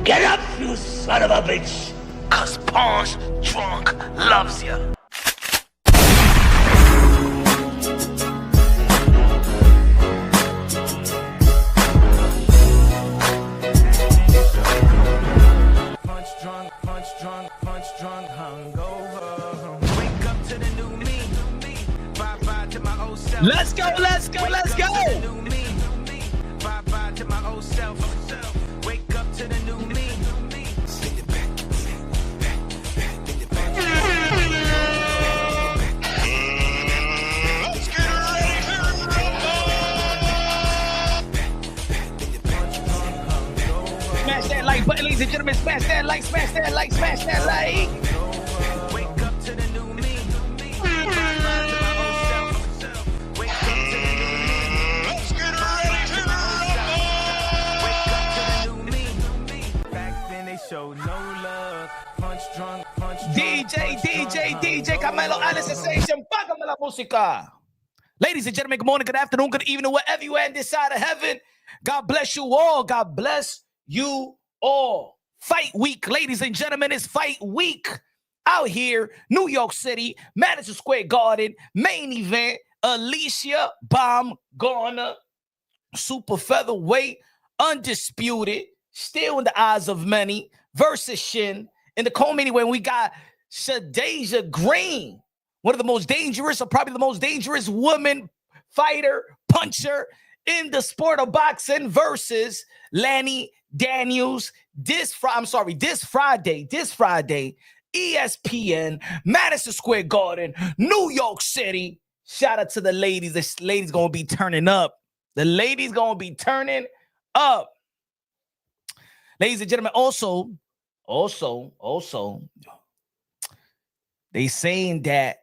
Get up, you son of a bitch! Cause Punch Drunk loves ya. Punch drunk, hungover. Wake up to the new me. Bye to my old self. Let's go. Bye to my old self. Wake up to the new me. Let's get ready to Smash that like button, ladies and gentlemen. Smash that like. Wake up to the new me. Bye to my old self. Wake up to the new me. Let's get ready to Wake up to the new me. Back then they showed no love. Punch drunk. DJ Canelo Alvarez Sensation. Págame la música. Ladies and gentlemen, good morning, good afternoon, good evening, wherever you are in this side of heaven. God bless you all. God bless you all. Fight week, ladies and gentlemen, it's fight week out here, New York City, Madison Square Garden, main event, Alicia Baumgartner, super featherweight, undisputed, still in the eyes of many, versus Shin. In the co-main event, we got Shadasia Green, one of the most dangerous, or probably the most dangerous woman fighter, puncher in the sport of boxing, versus Lanny Daniels. This Friday, ESPN, Madison Square Garden, New York City. Shout out to the ladies. This lady's gonna be turning up. The lady's gonna be turning up. Ladies and gentlemen, also, they saying that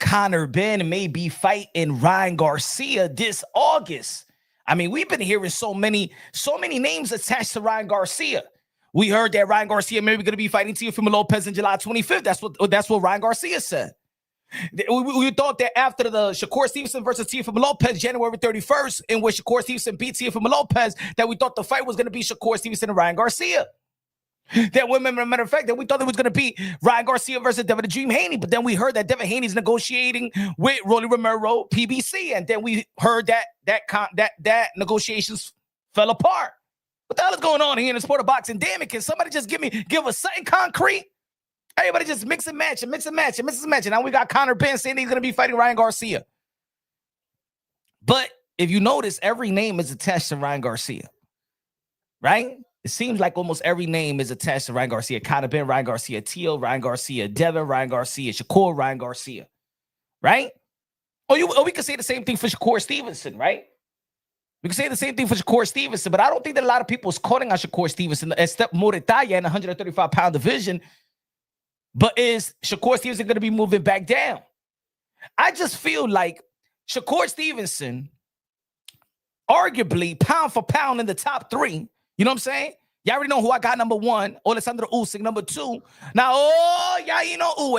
Conor Ben may be fighting Ryan Garcia this August. I mean, we've been hearing so many names attached to Ryan Garcia. We heard that Ryan Garcia may be going to be fighting Teofimo Lopez on July 25th. That's what Ryan Garcia said. We thought that after the Shakur Stevenson versus Teofimo Lopez, January 31st, in which Shakur Stevenson beat Teofimo Lopez, that we thought the fight was going to be Shakur Stevenson and Ryan Garcia. That women, as a matter of fact, that we thought it was going to be Ryan Garcia versus Devin Haney, but then we heard that Devin Haney's negotiating with Rolly Romero, PBC, and then we heard that negotiations fell apart. What the hell is going on here in the sport of boxing? Damn it, can somebody just give us something concrete? Everybody just mix and match. And now we got Conor Ben saying he's going to be fighting Ryan Garcia. But if you notice, every name is attached to Ryan Garcia, right? It seems like almost every name is attached to Ryan Garcia. Conor Ben, Ryan Garcia, Teo, Ryan Garcia, Devin, Ryan Garcia, Shakur, Ryan Garcia, right? Or we could say the same thing for Shakur Stevenson, right? We can say the same thing for Shakur Stevenson, but I don't think that a lot of people is calling out Shakur Stevenson a step more in the 135-pound division. But is Shakur Stevenson going to be moving back down? I just feel like Shakur Stevenson, arguably pound for pound in the top three. You know what I'm saying? Y'all already know who I got number one, Alexander Usyk, number two. Now,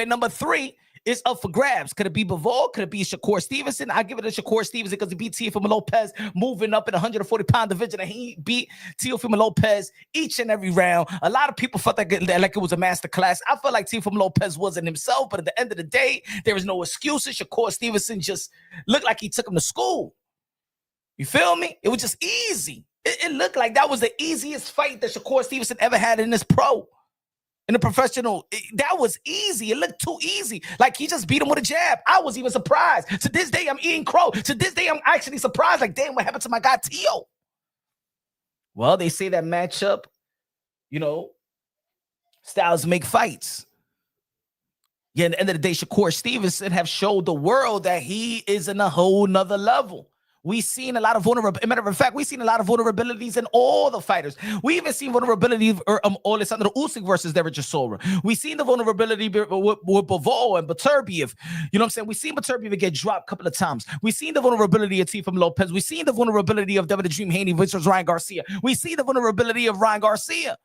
number three is up for grabs. Could it be Bivol? Could it be Shakur Stevenson? I give it to Shakur Stevenson because he beat Teofimo Lopez moving up in the 140-pound division, and he beat Teofimo Lopez each and every round. A lot of people felt like it was a masterclass. I felt like Teofimo Lopez wasn't himself, but at the end of the day, there was no excuses. Shakur Stevenson just looked like he took him to school. You feel me? It was just easy. It looked like that was the easiest fight that Shakur Stevenson ever had in his in the professional. That was easy. It looked too easy. Like he just beat him with a jab. I was even surprised. To this day, I'm eating crow. To this day, I'm actually surprised. Like, damn, what happened to my guy Teo? Well, they say that matchup, styles make fights. Yeah, at the end of the day, Shakur Stevenson have showed the world that he is in a whole nother level. We've seen a lot of vulnerability. Matter of fact, we've seen a lot of vulnerabilities in all the fighters. We even seen vulnerability of Alexander Usyk versus Derek Chisora. We've seen the vulnerability with Bivol and Beterbiev. You know what I'm saying? We've seen Beterbiev get dropped a couple of times. We've seen the vulnerability of Teofimo Lopez. We've seen the vulnerability of Devin Haney versus Ryan Garcia. We see the vulnerability of Ryan Garcia,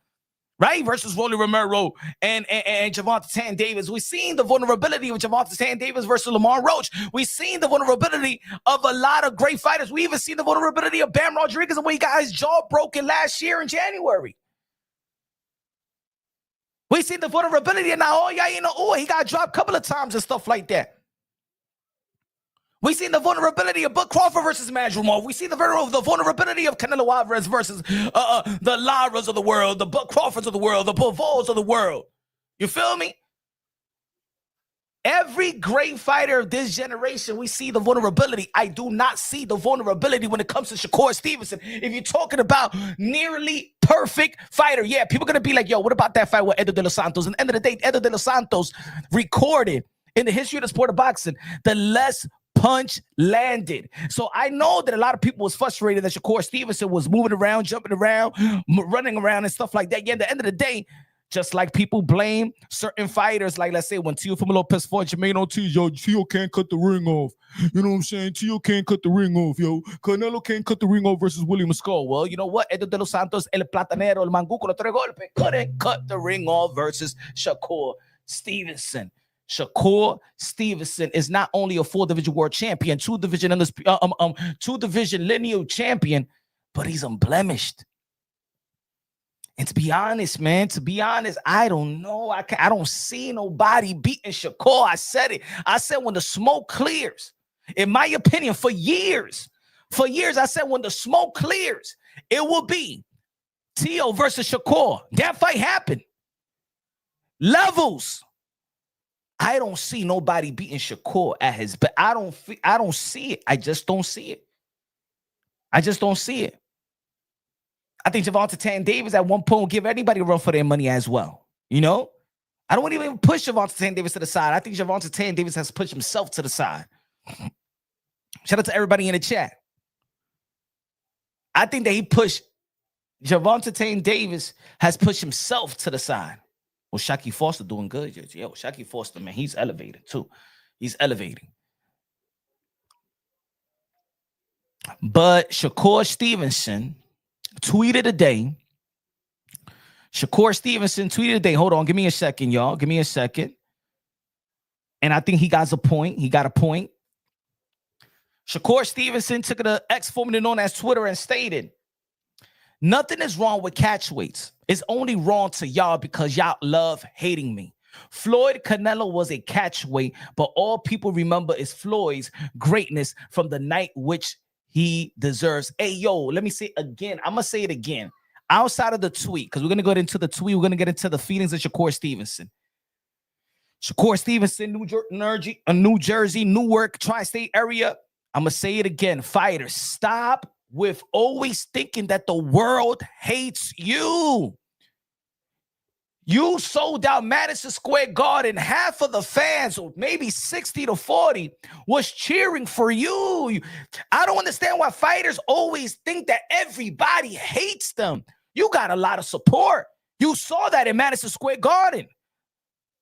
right? Versus Rolly Romero and Gervonta Tan Davis. We've seen the vulnerability of Gervonta Tan Davis versus Lamar Roach. We've seen the vulnerability of a lot of great fighters. We even seen the vulnerability of Bam Rodriguez and when he got his jaw broken last year in January. We seen the vulnerability, and now, he got dropped a couple of times and stuff like that. We seen the vulnerability of Bud Crawford versus Madrimov. We see the vulnerability of Canelo Alvarez versus the Laras of the world, the Bud Crawfords of the world, the Pavols of the world. You feel me? Every great fighter of this generation, we see the vulnerability. I do not see the vulnerability when it comes to Shakur Stevenson. If you're talking about nearly perfect fighter, yeah, people are going to be like, yo, what about that fight with Edo De Los Santos? And at the end of the day, Edo De Los Santos recorded in the history of the sport of boxing the less punch landed. So I know that a lot of people was frustrated that Shakur Stevenson was moving around, jumping around, running around and stuff like that. Yeah, at the end of the day, just like people blame certain fighters, like let's say when Teofimo Lopez fought Jermaine Ortiz, yo, Teo can't cut the ring off. You know what I'm saying? Teo can't cut the ring off, yo. Canelo can't cut the ring off versus William Skull. Well, you know what? Edo De Los Santos, El Platanero, El Manguco, los tres golpes, couldn't cut the ring off versus Shakur Stevenson. Shakur Stevenson is not only a 4-division world champion, 2-division lineal champion, but he's unblemished. And to be honest, man, I don't know. I don't see nobody beating Shakur. I said it. I said when the smoke clears, in my opinion, for years, I said when the smoke clears, it will be Teo versus Shakur. That fight happened. Levels. I don't see nobody beating Shakur at his best. I don't see it. I just don't see it. I think Gervonta Tank Davis at one point will give anybody a run for their money as well. You know? I don't want to even push Gervonta Tank Davis to the side. I think Gervonta Tank Davis has pushed himself to the side. Shout out to everybody in the chat. I think that Gervonta Tank Davis has pushed himself to the side. Well, Shakur Foster doing good. Yo, Shakur Foster, man, he's elevated too. He's elevating. But Shakur Stevenson tweeted today. Hold on, give me a second, y'all. Give me a second. And I think he got a point. Shakur Stevenson took it to X, formerly known as Twitter, and stated, "Nothing is wrong with catchweights. It's only wrong to y'all because y'all love hating me. Floyd Canelo was a catchweight, but all people remember is Floyd's greatness from the night which he deserves." Hey, yo, let me say it again. I'm going to say it again. Outside of the tweet, because we're going to go into the tweet. We're going to get into the feelings of Shakur Stevenson. Shakur Stevenson, New Jersey, Newark, tri-state area. I'm going to say it again. Fighters, stop with always thinking that the world hates you. You sold out Madison Square Garden. Half of the fans, or maybe 60 to 40, was cheering for you. I don't understand why fighters always think that everybody hates them. You got a lot of support. You saw that in Madison Square Garden.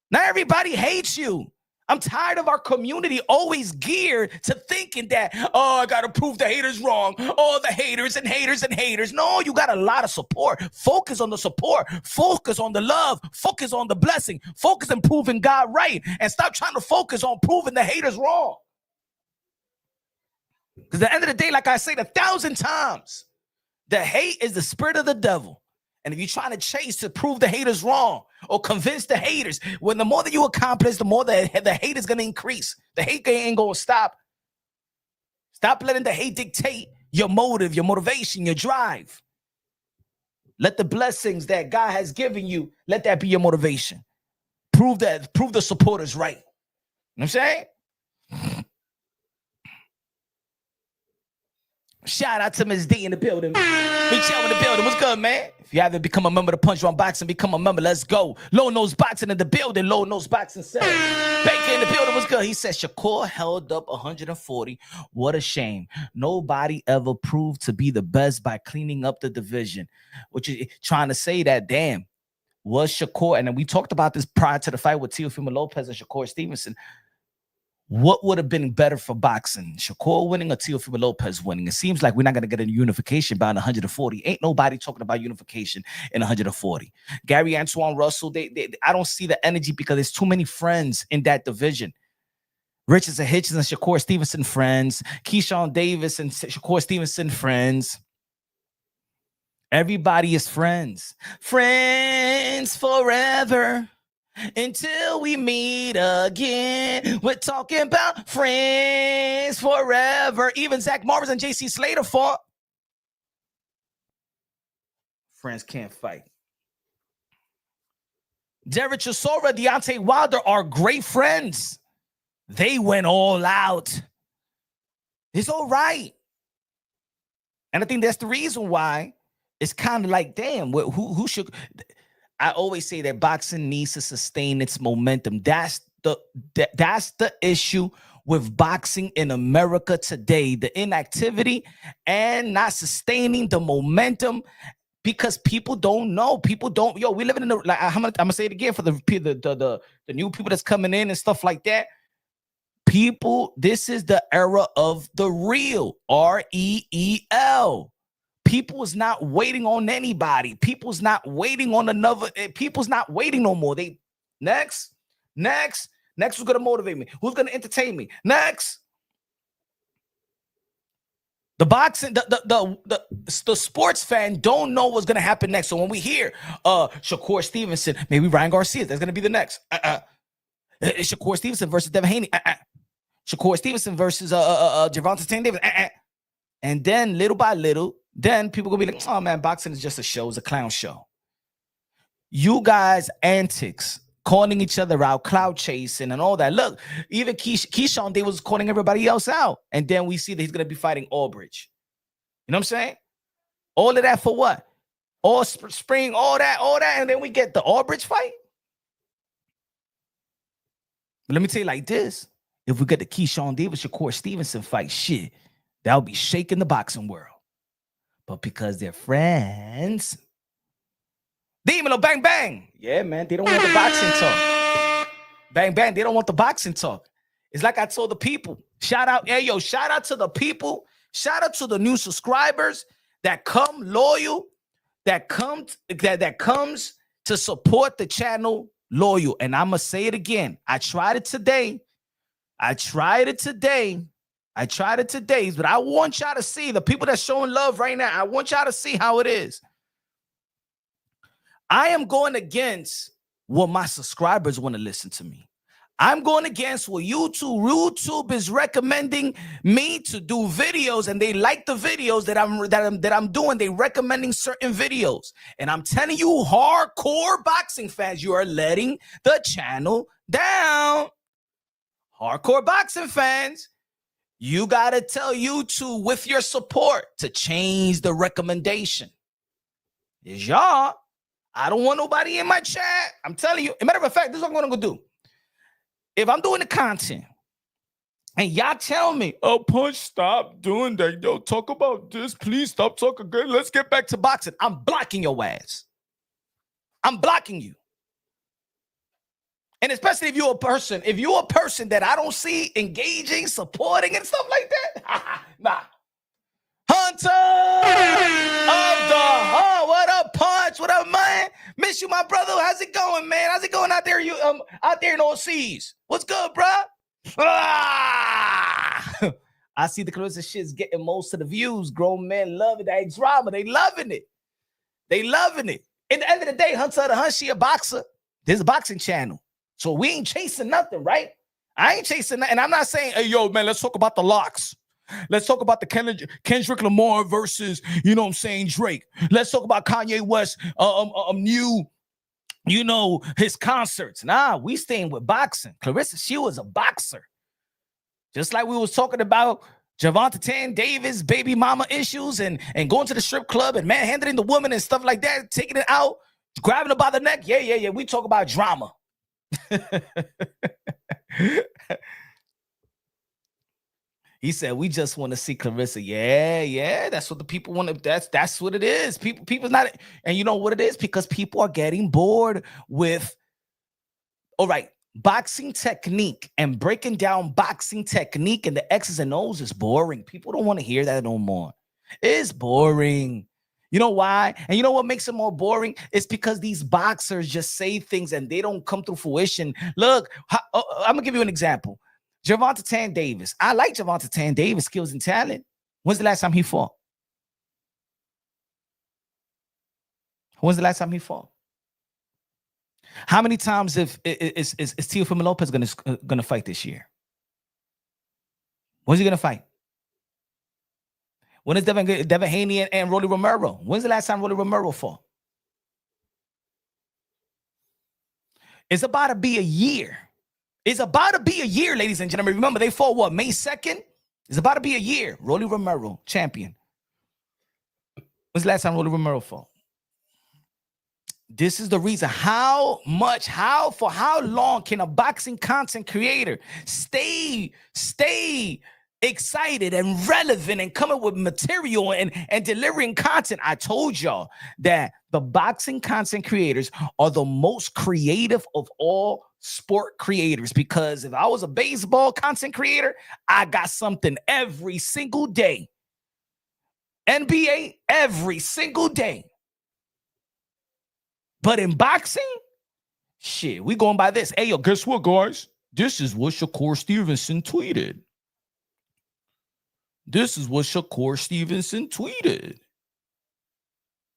Not everybody hates you. I'm tired of our community always geared to thinking that, oh, I got to prove the haters wrong. Oh, the haters and haters and haters. No, you got a lot of support. Focus on the support. Focus on the love. Focus on the blessing. Focus on proving God right. And stop trying to focus on proving the haters wrong. Because at the end of the day, like I said 1,000 times, the hate is the spirit of the devil. And if you're trying to chase to prove the haters wrong or convince the haters, when the more that you accomplish, the more the hate is going to increase. The hate ain't going to stop. Stop letting the hate dictate your motive, your motivation, your drive. Let the blessings that God has given you, let that be your motivation. Prove the supporters right. You know what I'm saying? Shout out to Ms. D in the building. Big shout in the building. What's good, man? If you haven't become a member of the Punch Drunk Boxing, become a member. Let's go. Low Nose Boxing in the building. Low Nose Boxing said. Baker in the building. What's good? He said Shakur held up 140. What a shame. Nobody ever proved to be the best by cleaning up the division. Which is trying to say that, damn, was Shakur, and then we talked about this prior to the fight with Teofimo Lopez and Shakur Stevenson. What would have been better for boxing? Shakur winning or Teofimo Lopez winning? It seems like we're not going to get a unification by 140. Ain't nobody talking about unification in 140. Gary Antoine Russell, I don't see the energy because there's too many friends in that division. Richardson Hitchens and Shakur Stevenson friends. Keyshawn Davis and Shakur Stevenson friends. Everybody is friends. Friends forever. Until we meet again. We're talking about friends forever. Even Zach Morris and JC Slater fought. Friends can't fight. Derek Chisora, Deontay Wilder are great friends. They went all out. It's all right. And I think that's the reason why it's kind of like, damn, who should... I always say that boxing needs to sustain its momentum. That's the issue with boxing in America today. The inactivity and not sustaining the momentum because people don't know. People don't. Yo, we living in the... I'm gonna say it again for the new people that's coming in and stuff like that. People, this is the era of the real. REEL. People is not waiting on anybody. People's not waiting on another. People's not waiting no more. They next. Who's gonna motivate me? Who's gonna entertain me? Next. The boxing, the sports fan don't know what's gonna happen next. So when we hear Shakur Stevenson, maybe Ryan Garcia, that's gonna be the next. Shakur Stevenson versus Devin Haney. Shakur Stevenson versus Gervonta Davis. And then little by little. Then people gonna be like, oh man, boxing is just a show, it's a clown show. You guys' antics, calling each other out, cloud chasing and all that. Look, even Keyshawn Davis was calling everybody else out. And then we see that he's gonna be fighting Aldridge. You know what I'm saying? All of that for what? All spring, all that, and then we get the Aldridge fight. But let me tell you like this. If we get the Keyshawn Davis, Shakur Stevenson fight, shit, that'll be shaking the boxing world. But because they're friends, Demon, bang, bang. Yeah, man, they don't want the boxing talk. Bang, bang, they don't want the boxing talk. It's like I told the people, shout out to the people, shout out to the new subscribers that come loyal, that comes to support the channel loyal. And I'm going to say it again. I tried it today, but I want y'all to see the people that's showing love right now. I want y'all to see how it is. I am going against what my subscribers want to listen to me. I'm going against what YouTube is recommending me to do videos, and they like the videos that I'm doing. They recommending certain videos, and I'm telling you, hardcore boxing fans, you are letting the channel down. Hardcore boxing fans. You got to tell YouTube with your support to change the recommendation. It's y'all. I don't want nobody in my chat. I'm telling you. As a matter of fact, this is what I'm going to go do. If I'm doing the content and y'all tell me, oh, Punch, stop doing that. Yo, talk about this. Please stop talking. Good. Let's get back to boxing. I'm blocking your ass. I'm blocking you. And especially if you're a person that I don't see engaging, supporting, and stuff like that. Nah. Hunter of the Heart. What up, Punch? What up, man? Miss you, my brother. How's it going, man? How's it going out there? You out there in overseas? What's good, bro? I see the Clarissa shit's getting most of the views. Grown men love it. That drama. They loving it. At the end of the day, Hunter of the Hunt, she a boxer. This is a boxing channel. So we ain't chasing nothing, right? I ain't chasing nothing. And I'm not saying, hey, yo, man, let's talk about the locks. Let's talk about the Kendrick Lamar versus, you know what I'm saying, Drake. Let's talk about Kanye West, new, you know, his concerts. Nah, we staying with boxing. Clarissa, she was a boxer. Just like we was talking about Gervonta Davis, baby mama issues, and going to the strip club and manhandling the woman and stuff like that, taking it out, grabbing her by the neck. Yeah. We talk about drama. He said, we just want to see Clarissa. Yeah. That's what the people want to, that's what it is. People's not, and you know what it is? Because people are getting bored with, all right, boxing technique and breaking down boxing technique and the X's and O's is boring. People don't want to hear that no more. It's boring. You know why? And you know what makes it more boring? It's because these boxers just say things and they don't come to fruition. Look, I'm going to give you an example. Gervonta Davis. I like Gervonta Davis' skills and talent. When's the last time he fought? When's the last time he fought? How many times is Teofimo Lopez gonna fight this year? When's he gonna fight? When is Devin Haney and Rolly Romero? When's the last time Rolly Romero fought? It's about to be a year. It's about to be a year, ladies and gentlemen. Remember, they fought what, May 2nd? It's about to be a year. Rolly Romero, champion. When's the last time Rolly Romero fought? This is the reason. For how long can a boxing content creator stay excited and relevant and coming with material and delivering content? I told y'all that the boxing content creators are the most creative of all sport creators, because if I was a baseball content creator, I got something every single day. NBA every single day. But in boxing, shit, we going by this. Hey, yo, guess what, guys? This is what Shakur Stevenson tweeted. This is what Shakur Stevenson tweeted.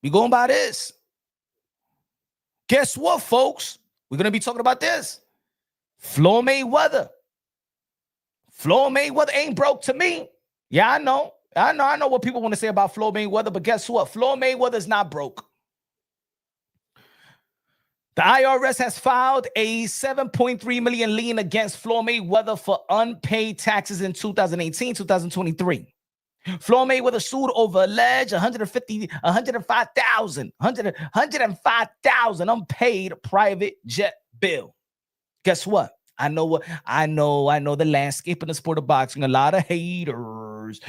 We going by this. Guess what, folks? We're going to be talking about this. Floyd Mayweather. Floyd Mayweather ain't broke to me. Yeah, I know what people want to say about Floyd Mayweather, but guess what? Floyd Mayweather's not broke. The IRS has filed a $7.3 million lien against Floyd Mayweather for unpaid taxes in 2018, 2023. Floyd Mayweather sued over alleged $105,000 unpaid private jet bill. Guess what? I know the landscape in the sport of boxing. A lot of haters.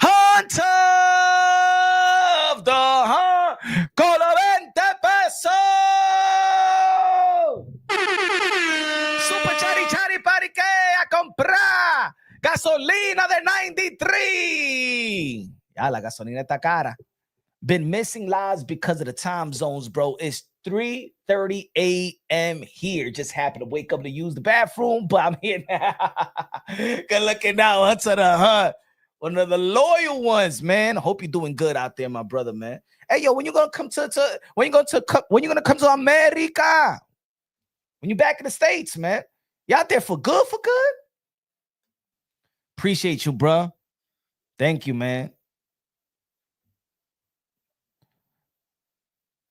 Hunter of the heart, colo 20 pesos. Super chari parique a comprar gasolina de 93. Ya, la gasolina está cara. Been missing lives because of the time zones, bro. It's 3:30 a.m. here. Just happened to wake up to use the bathroom, but I'm here now. Good looking out, Hunter the Hunt. One of the loyal ones, man. I hope you're doing good out there, my brother, man. Hey, yo, when you gonna come to America? When you back in the States, man. You out there for good? Appreciate you, bro. Thank you, man.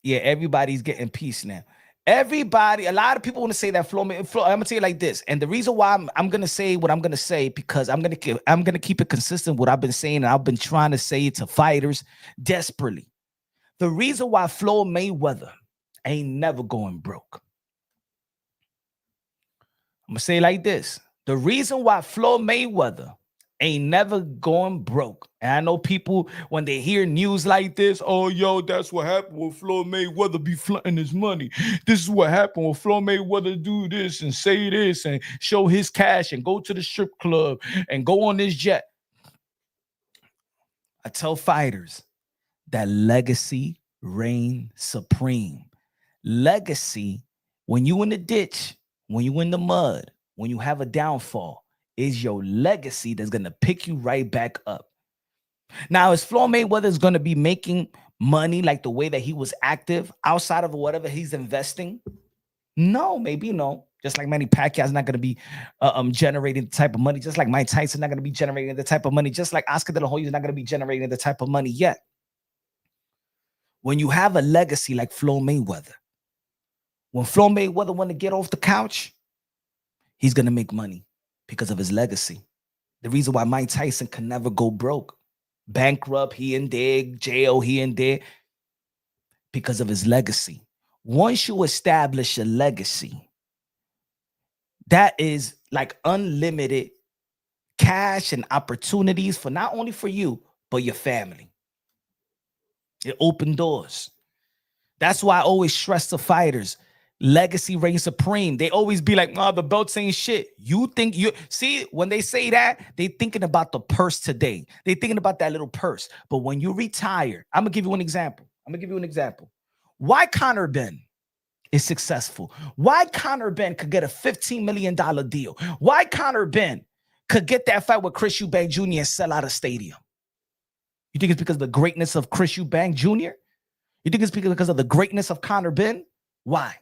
Yeah, everybody's getting peace now. Everybody, a lot of people want to say that Floyd, I'm gonna tell you like this, and the reason why I'm gonna say what I'm gonna say, because I'm gonna keep it consistent what I've been saying, and I've been trying to say it to fighters desperately. The reason why Floyd Mayweather ain't never going broke. I'm gonna say it like this: the reason why Floyd Mayweather ain't never going broke. And I know people, when they hear news like this, oh, yo, that's what happened when Floyd Mayweather be flaunting his money. This is what happened when Floyd Mayweather do this and say this and show his cash and go to the strip club and go on this jet. I tell fighters that legacy reigns supreme. Legacy, when you in the ditch, when you in the mud, when you have a downfall, is your legacy that's going to pick you right back up. Now, is Floyd Mayweather is going to be making money like the way that he was active outside of whatever he's investing? No, maybe no. Just like Manny Pacquiao is not going to be generating the type of money. Just like Mike Tyson is not going to be generating the type of money. Just like Oscar De La Hoya is not going to be generating the type of money yet. When you have a legacy like Floyd Mayweather, when Floyd Mayweather want to get off the couch, he's going to make money. Because of his legacy. The reason why Mike Tyson can never go broke, bankrupt, he in there, jail, he in there, because of his legacy. Once you establish a legacy, that is like unlimited cash and opportunities for not only for you, but your family. It opened doors. That's why I always stress to fighters, legacy reigns supreme. They always be like, oh, the belts ain't shit. You think you see when they say that, they thinking about the purse today. They thinking about that little purse. But when you retire, I'm gonna give you an example. Why Conor Ben is successful? Why Conor Ben could get a $15 million deal? Why Conor Ben could get that fight with Chris Eubank Jr. and sell out a stadium? You think it's because of the greatness of Chris Eubank Jr.? You think it's because of the greatness of Conor Benn? Why?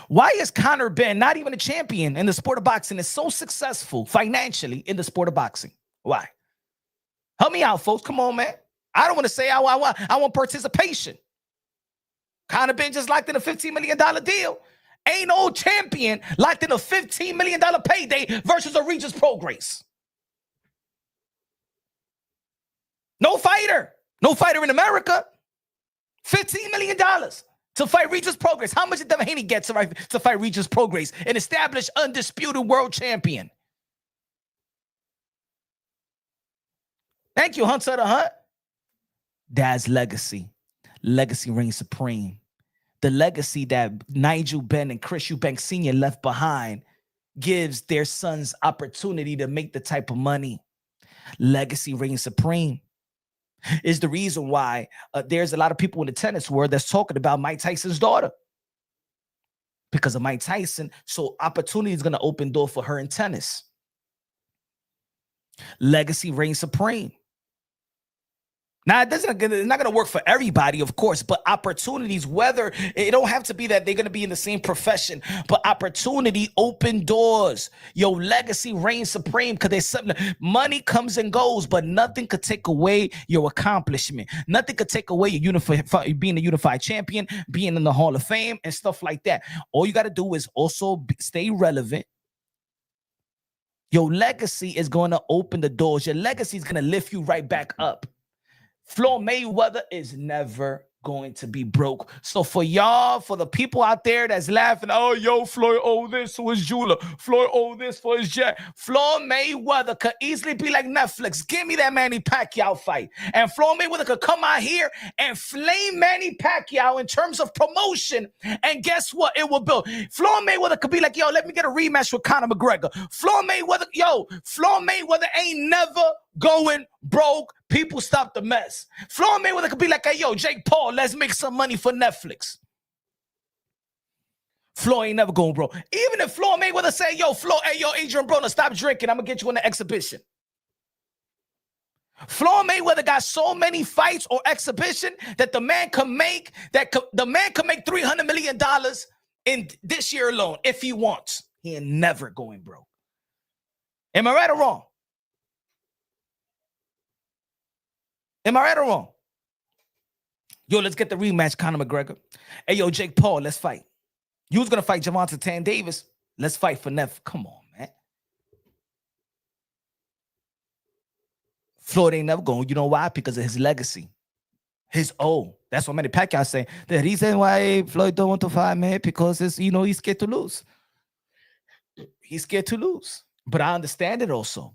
Why is Conor Benn not even a champion in the sport of boxing, is so successful financially in the sport of boxing? Why? Help me out, folks. Come on, man. I don't want to say I want participation. Conor Benn just locked in a $15 million deal. Ain't no champion locked in a $15 million payday versus a Regis Prograis. No fighter in America. $15 million to fight Regis Prograis. How much did Devin Haney get to fight Regis Prograis, an established, undisputed world champion? Thank you, Hunter the Hunt. That's legacy. Legacy reigns supreme. The legacy that Nigel Benn and Chris Eubank Sr. left behind gives their sons opportunity to make the type of money. Legacy reigns supreme. Is the reason why there's a lot of people in the tennis world that's talking about Mike Tyson's daughter. Because of Mike Tyson, so opportunity is going to open door for her in tennis. Legacy reigns supreme. Now, it's not going to work for everybody, of course, but opportunities, whether it don't have to be that they're going to be in the same profession, but opportunity open doors. Your legacy reigns supreme because there's something. Money comes and goes, but nothing could take away your accomplishment. Nothing could take away your being a unified champion, being in the Hall of Fame and stuff like that. All you got to do is also stay relevant. Your legacy is going to open the doors. Your legacy is going to lift you right back up. Floyd Mayweather is never going to be broke. So for y'all, for the people out there that's laughing, oh, yo, Floyd owe this to his jeweler. Floyd owe this for his jet. Floyd Mayweather could easily be like Netflix. Give me that Manny Pacquiao fight. And Floyd Mayweather could come out here and flame Manny Pacquiao in terms of promotion. And guess what? It will build. Floyd Mayweather could be like, yo, let me get a rematch with Conor McGregor. Floyd Mayweather ain't never going broke. People stop the mess. Floyd Mayweather could be like, hey, yo, Jake Paul, let's make some money for Netflix. Floyd ain't never going broke. Even if Floyd Mayweather say, yo, Floyd, hey, yo, Adrian Broner, stop drinking. I'm going to get you in the exhibition. Floyd Mayweather got so many fights or exhibition that the man can make $300 million in this year alone if he wants. He ain't never going broke. Am I right or wrong? Am I right or wrong? Yo, let's get the rematch, Conor McGregor. Hey, yo, Jake Paul, let's fight. You was going to fight Gervonta Tan Davis. Let's fight for Neff. Come on, man. Floyd ain't never going. You know why? Because of his legacy. His That's what Manny Pacquiao say. The reason why Floyd don't want to fight, man, because it's, he's scared to lose. He's scared to lose. But I understand it also.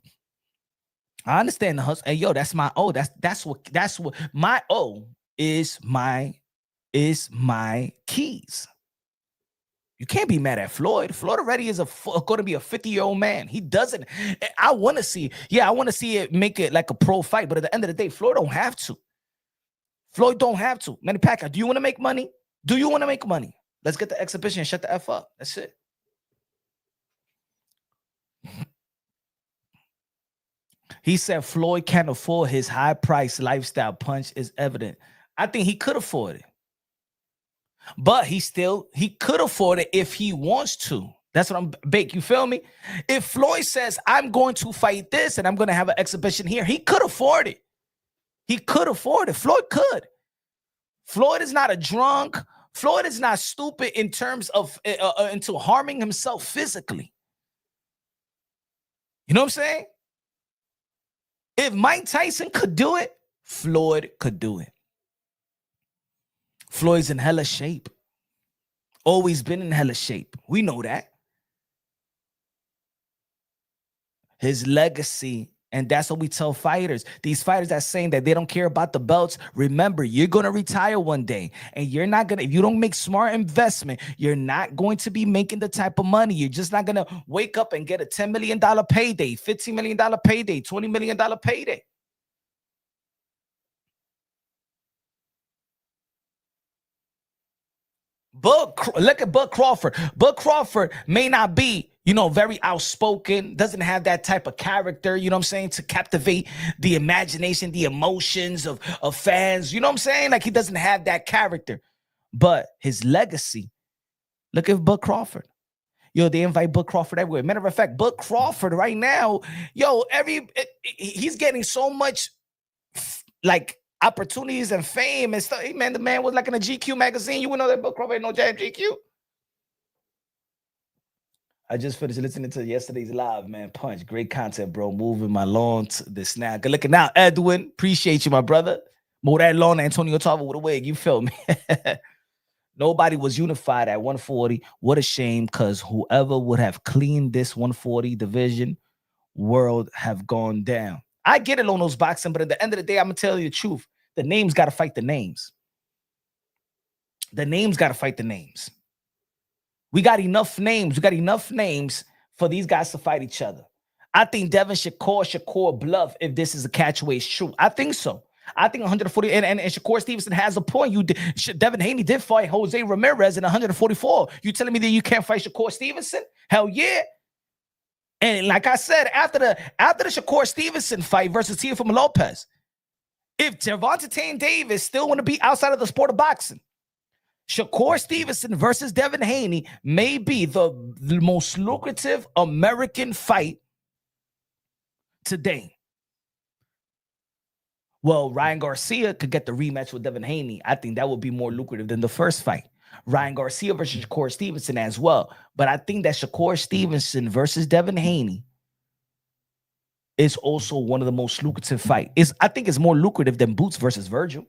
I understand the hustle. Hey, yo, that's my That's what my is my keys. You can't be mad at Floyd. Floyd already is going to be a 50-year-old man. He doesn't. I want to see it make it like a pro fight. But at the end of the day, Floyd don't have to. Floyd don't have to. Manny Pacquiao, do you want to make money? Do you want to make money? Let's get the exhibition and shut the F up. That's it. He said Floyd can't afford his high-priced lifestyle. Punch is evident. I think he could afford it. But he could afford it if he wants to. That's what I'm big. You feel me? If Floyd says, I'm going to fight this and I'm going to have an exhibition here, he could afford it. He could afford it. Floyd could. Floyd is not a drunk. Floyd is not stupid in terms of into harming himself physically. You know what I'm saying? If Mike Tyson could do it, Floyd could do it. Floyd's in hella shape. Always been in hella shape. We know that. His legacy, and that's what we tell fighters. These fighters that saying that they don't care about the belts, remember, you're going to retire one day. And you're not going to, if you don't make smart investment, you're not going to be making the type of money. You're just not going to wake up and get a $10 million payday, $15 million payday, $20 million payday. Look at Bud Crawford. Bud Crawford may not be You know, very outspoken, doesn't have that type of character, you know what I'm saying, to captivate the imagination, the emotions of fans. You know what I'm saying? Like, he doesn't have that character. But his legacy, look at Bud Crawford. Yo, they invite Bud Crawford everywhere. Matter of fact, Bud Crawford right now, yo, he's getting so much like opportunities and fame and stuff. Hey, man, the man was like in a GQ magazine. You would know that Bud Crawford ain't no jam GQ. I just finished listening to yesterday's live, man. Punch, great content, bro. Moving my lawn to this now. Good looking out, Edwin. Appreciate you, my brother. Mow that lawn, Antonio Tarver with a wig. You feel me? Nobody was unified at 140. What a shame, because whoever would have cleaned this 140 division world have gone down. I get it on those boxing, but at the end of the day, I'm going to tell you the truth. The names got to fight the names. The names got to fight the names. We got enough names. We got enough names for these guys to fight each other. I think Devin Shakur bluff if this is a catchweight true. I think so. I think 140 and Shakur Stevenson has a point. Devin Haney did fight Jose Ramirez in 144. You telling me that you can't fight Shakur Stevenson? Hell yeah. And like I said, after the Shakur Stevenson fight versus Teofimo Lopez, if Gervonta Davis still want to be outside of the sport of boxing, Shakur Stevenson versus Devin Haney may be the most lucrative American fight today. Well, Ryan Garcia could get the rematch with Devin Haney. I think that would be more lucrative than the first fight. Ryan Garcia versus Shakur Stevenson as well. But I think that Shakur Stevenson versus Devin Haney is also one of the most lucrative fights. I think it's more lucrative than Boots versus Virgil.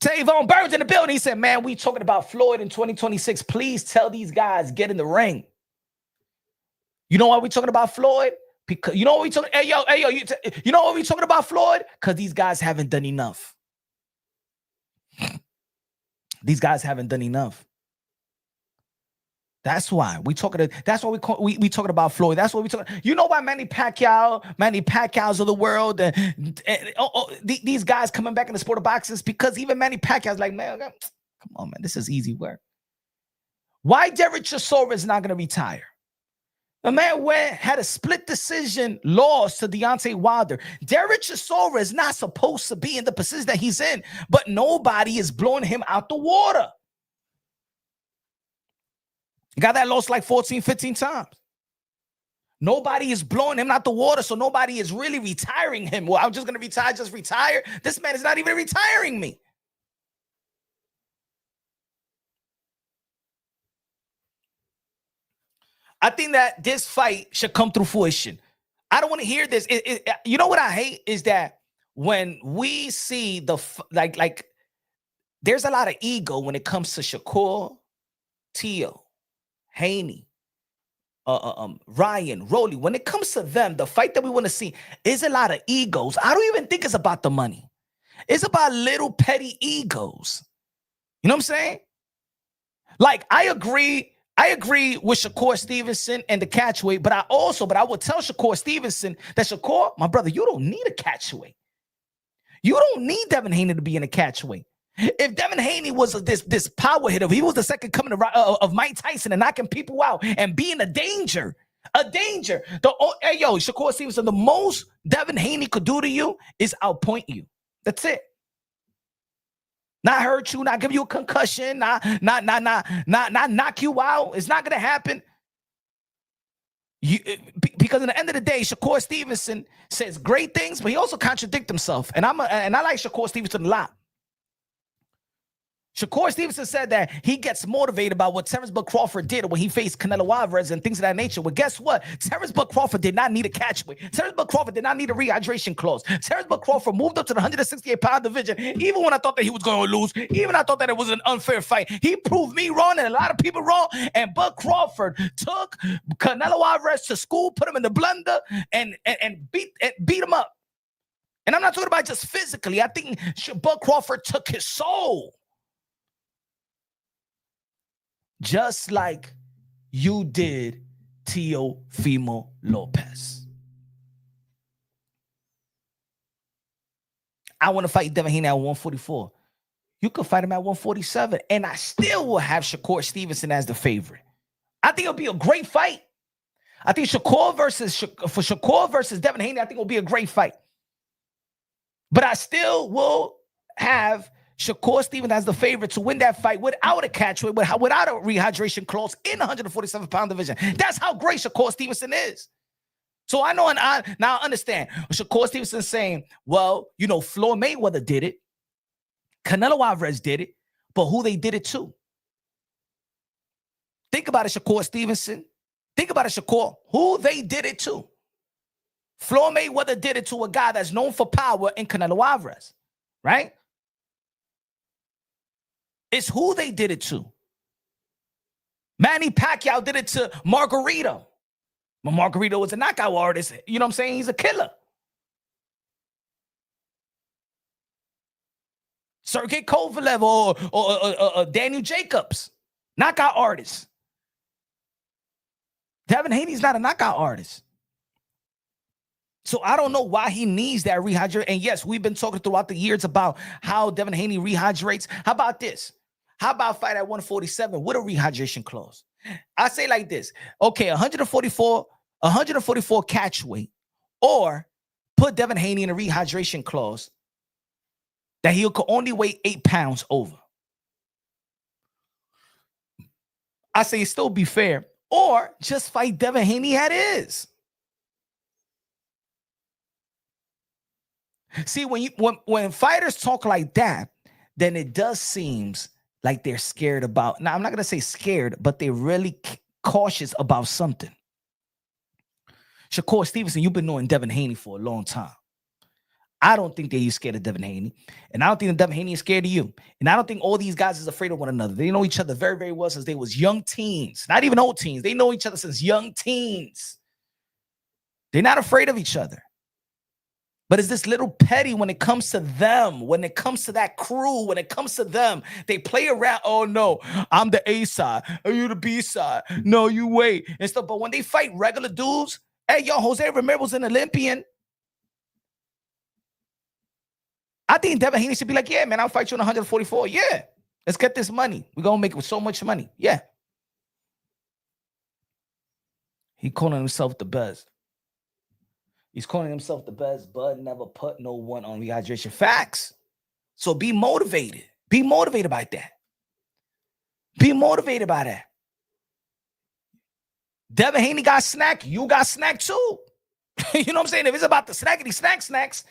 Tavon Burns in the building. He said, man, we talking about Floyd in 2026. Please tell these guys, get in the ring. You know why we talking about Floyd? Because you know what we talking? Hey yo, you know what we talking about Floyd? Because these guys haven't done enough. These guys haven't done enough. That's why we talking. That's why we talking about Floyd. That's what we talking. You know why Manny Pacquiao's of the world, these guys coming back in the sport of boxing is because even Manny Pacquiao's like, man, come on, man, this is easy work. Why Derek Chisora is not going to retire? The man had a split decision loss to Deontay Wilder. Derek Chisora is not supposed to be in the position that he's in, but nobody is blowing him out the water. Got that lost like 14, 15 times. Nobody is blowing him out the water, so nobody is really retiring him. Well, I'm just going to retire, just retire. This man is not even retiring me. I think that this fight should come through fruition. I don't want to hear this. You know what I hate is that when we see like there's a lot of ego when it comes to Shakur, Teo, Haney, Ryan, Rolly. When it comes to them, the fight that we want to see is a lot of egos. I don't even think it's about the money. It's about little petty egos. You know what I'm saying? Like, I agree with Shakur Stevenson and the catchweight, but I will tell Shakur Stevenson that, Shakur, my brother, you don't need a catchweight. You don't need Devin Haney to be in a catchweight. If Devin Haney was this power hitter, he was the second coming of Mike Tyson and knocking people out and being a danger. Hey, yo, Shakur Stevenson, the most Devin Haney could do to you is outpoint you. That's it. Not hurt you, not give you a concussion, not knock you out. It's not gonna happen. Because at the end of the day, Shakur Stevenson says great things, but he also contradicts himself. And I like Shakur Stevenson a lot. Shakur Stevenson said that he gets motivated by what Terrence Bud Crawford did when he faced Canelo Alvarez and things of that nature. Well, guess what? Terrence Bud Crawford did not need a catchweight. Terrence Bud Crawford did not need a rehydration clause. Terrence Bud Crawford moved up to the 168-pound division, even when I thought that he was going to lose, even I thought that it was an unfair fight. He proved me wrong and a lot of people wrong, and Bud Crawford took Canelo Alvarez to school, put him in the blender, and beat him up. And I'm not talking about just physically. I think Bud Crawford took his soul. Just like you did Teofimo Lopez. I want to fight Devin Haney at 144. you could fight him at 147, and I still will have Shakur Stevenson as the favorite. I think it'll be a great fight. I think Shakur versus Devin Haney, I think will be a great fight. But I still will have Shakur Stevenson as the favorite to win that fight without a catchweight, without a rehydration clause in the 147-pound division. That's how great Shakur Stevenson is. So I know, and now I understand. Shakur Stevenson saying, well, you know, Floyd Mayweather did it. Canelo Alvarez did it. But who they did it to? Think about it, Shakur Stevenson. Think about it, Shakur. Who they did it to? Floyd Mayweather did it to a guy that's known for power in Canelo Alvarez, right? It's who they did it to. Manny Pacquiao did it to Margarito. But Margarito was a knockout artist. You know what I'm saying? He's a killer. Sergey Kovalev or Daniel Jacobs, knockout artist. Devin Haney's not a knockout artist. So I don't know why he needs that rehydrate. And yes, we've been talking throughout the years about how Devin Haney rehydrates. How about this? How about fight at 147 with a rehydration clause? I say like this. Okay, 144 catchweight, or put Devin Haney in a rehydration clause that he could only weigh 8 pounds over. I say it still be fair. Or just fight Devin Haney at his. See, when fighters talk like that, then it does seems like they're scared about. Now, I'm not going to say scared, but they're really cautious about something. Shakur Stevenson, you've been knowing Devin Haney for a long time. I don't think they're scared of Devin Haney. And I don't think that Devin Haney is scared of you. And I don't think all these guys is afraid of one another. They know each other very, very well since they was young teens. Not even old teens. They know each other since young teens. They're not afraid of each other. But it's this little petty when it comes to them, when it comes to that crew, when it comes to them. They play around. Oh, no, I'm the A side. Are you the B side? No, you wait. And stuff. But when they fight regular dudes, hey, yo, Jose Romero's an Olympian. I think Devin Haney should be like, yeah, man, I'll fight you in 144. Yeah, let's get this money. We're going to make it with so much money. Yeah. He calling himself the best. He's calling himself the best, but never put no one on rehydration. Facts. So be motivated. Be motivated by that. Be motivated by that. Devin Haney got snack. You got snack too. You know what I'm saying? If it's about the snackety snacks,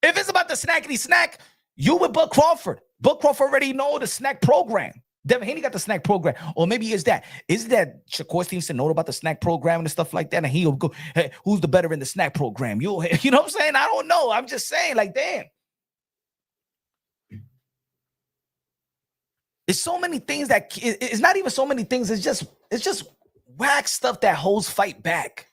if it's about the snackety snack, you with Bud Crawford. Bud Crawford already know the snack program. Devin Haney got the snack program. Or maybe is that Shakur Stevenson know about the snack program and stuff like that, and he'll go, hey, who's the better in the snack program? You know what I'm saying? I don't know. I'm just saying, like, damn. It's so many things that it's not even so many things. It's just whack stuff that holds fight back.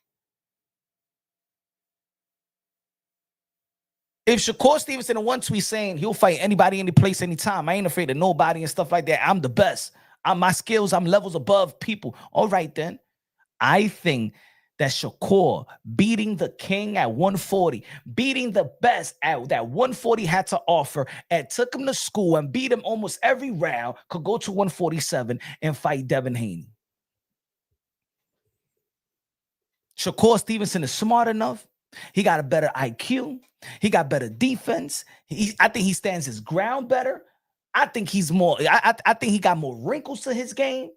If Shakur Stevenson in one tweet saying he'll fight anybody, any place, anytime, I ain't afraid of nobody and stuff like that. I'm the best. My skills, I'm levels above people. All right, then. I think that Shakur beating the king at 140, beating the best at that 140 had to offer, and took him to school and beat him almost every round, could go to 147 and fight Devin Haney. Shakur Stevenson is smart enough. He got a better IQ. He got better defense. I think he stands his ground better. I think he's more. I think he got more wrinkles to his game.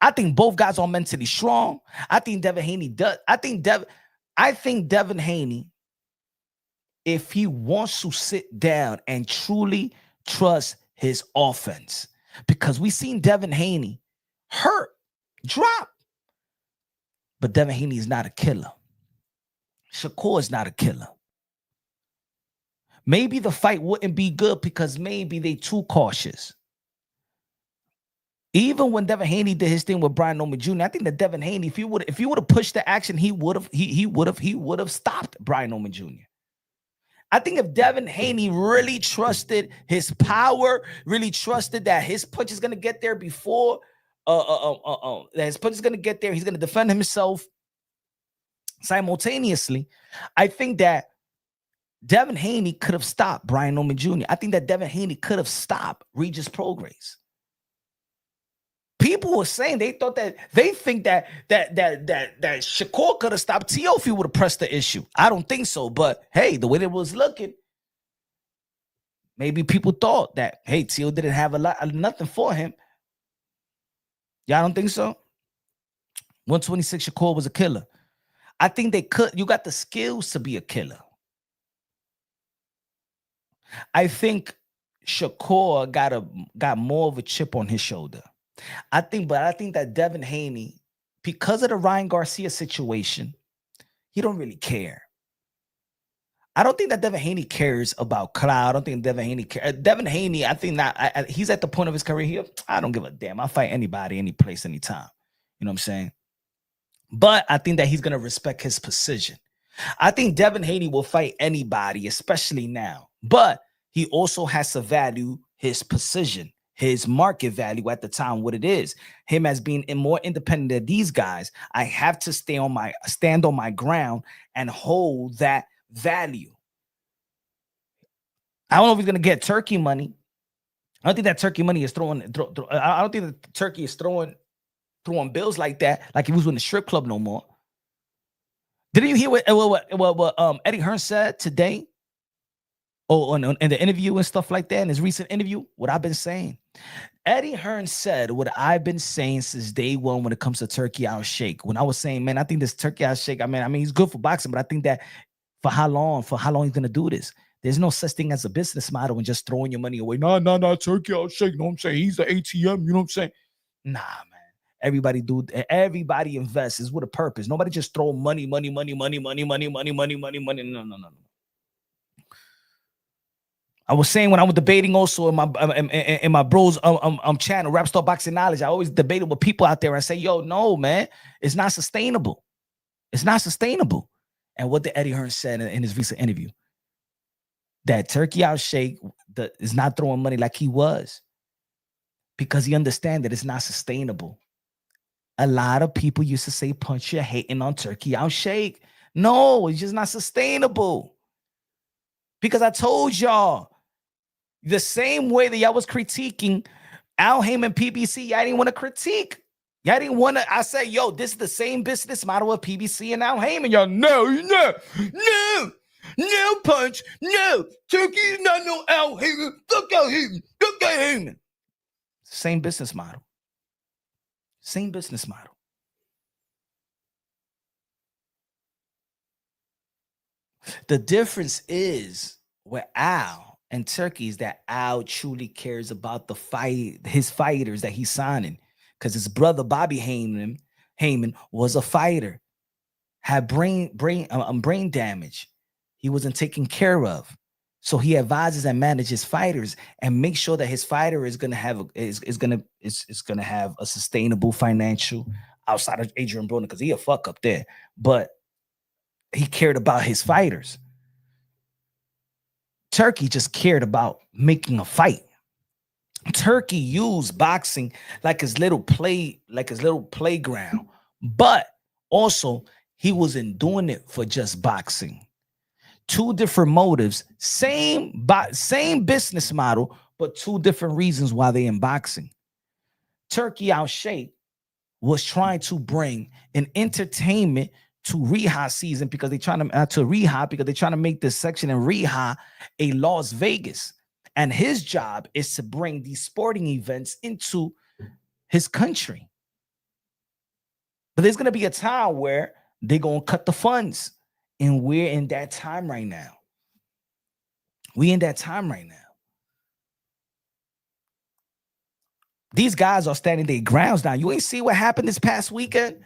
I think both guys are mentally strong. I think Devin Haney does. I think Devin Haney, if he wants to sit down and truly trust his offense, because we seen Devin Haney hurt, drop, but Devin Haney is not a killer. Shakur is not a killer. Maybe the fight wouldn't be good because maybe they too cautious. Even when Devin Haney did his thing with Brian Norman Jr., I think that Devin Haney, if he would have pushed the action, he would have stopped Brian Norman Jr. I think if Devin Haney really trusted his power, really trusted that his punch is gonna get there before that his punch is gonna get there, he's gonna defend himself simultaneously. I think that Devin Haney could have stopped Brian Norman Jr. I think that Devin Haney could have stopped Regis Prograis. People were saying they think that Shakur could have stopped T.O. if he would have pressed the issue. I don't think so, but hey, the way it was looking, maybe people thought that hey, T.O. didn't have nothing for him. Y'all don't think so? 126 Shakur was a killer. I think they could. You got the skills to be a killer. I think Shakur got more of a chip on his shoulder. I think that Devin Haney, because of the Ryan Garcia situation, he don't really care. I don't think that Devin Haney cares about cloud. I don't think Devin Haney cares. Devin Haney, I think that he's at the point of his career here. I don't give a damn. I'll fight anybody, any place, anytime. You know what I'm saying? But I think that he's going to respect his position. I think Devin Haney will fight anybody, especially now. But he also has to value his position, his market value at the time, what it is. Him as being more independent than these guys, I have to stand on my ground and hold that value. I don't know if he's going to get turkey money. I don't think that turkey money is throwing. I don't think that turkey is throwing bills like that, like he was in the strip club no more. Didn't you hear what Eddie Hearn said today? Oh, in the interview and stuff like that, in his recent interview, what I've been saying. Eddie Hearn said what I've been saying since day one when it comes to Turkey Al Sheikh. When I was saying, man, I think this Turkey Al Sheikh, I mean, he's good for boxing, but I think that for how long he's going to do this? There's no such thing as a business model and just throwing your money away. No, Turkey Al Sheikh, you know what I'm saying? He's the ATM, you know what I'm saying? Nah, man. Everybody invests is with a purpose. Nobody just throw money. No. I was saying when I was debating also in my bros channel, Rap Star Boxing Knowledge, I always debated with people out there. I say, yo, no, man, it's not sustainable. It's not sustainable. And what did Eddie Hearn said in his recent interview? That Turkey Al Sheikh is not throwing money like he was because he understands that it's not sustainable. A lot of people used to say, punch your hating on Turkey Al Sheikh. No, it's just not sustainable. Because I told y'all, the same way that y'all was critiquing Al Heyman PBC, y'all didn't want to critique. Y'all didn't want to. I say, yo, this is the same business model of PBC and Al Heyman. Y'all, no, punch, no. Turkey is not no Al Heyman. Fuck Al Heyman. Fuck Al Heyman. Same business model. Same business model. The difference is with Al and Turkey is that Al truly cares about the fight, his fighters that he's signing. Because his brother Bobby Heyman was a fighter, had brain damage. He wasn't taken care of. So he advises and manages fighters and makes sure that his fighter is gonna have a sustainable financial outside of Adrian Broner, because he a fuck up there. But he cared about his fighters. Turkey just cared about making a fight. Turkey used boxing like his little playground, but also he wasn't doing it for just boxing. Two different motives, same business model, but two different reasons why they're in boxing. Turkey Al Sheikh was trying to bring an entertainment to Riha season because they're trying to make this section in Riha a Las Vegas. And his job is to bring these sporting events into his country. But there's going to be a time where they're going to cut the funds. And we're in that time right now. These guys are standing their grounds now. You ain't see what happened this past weekend?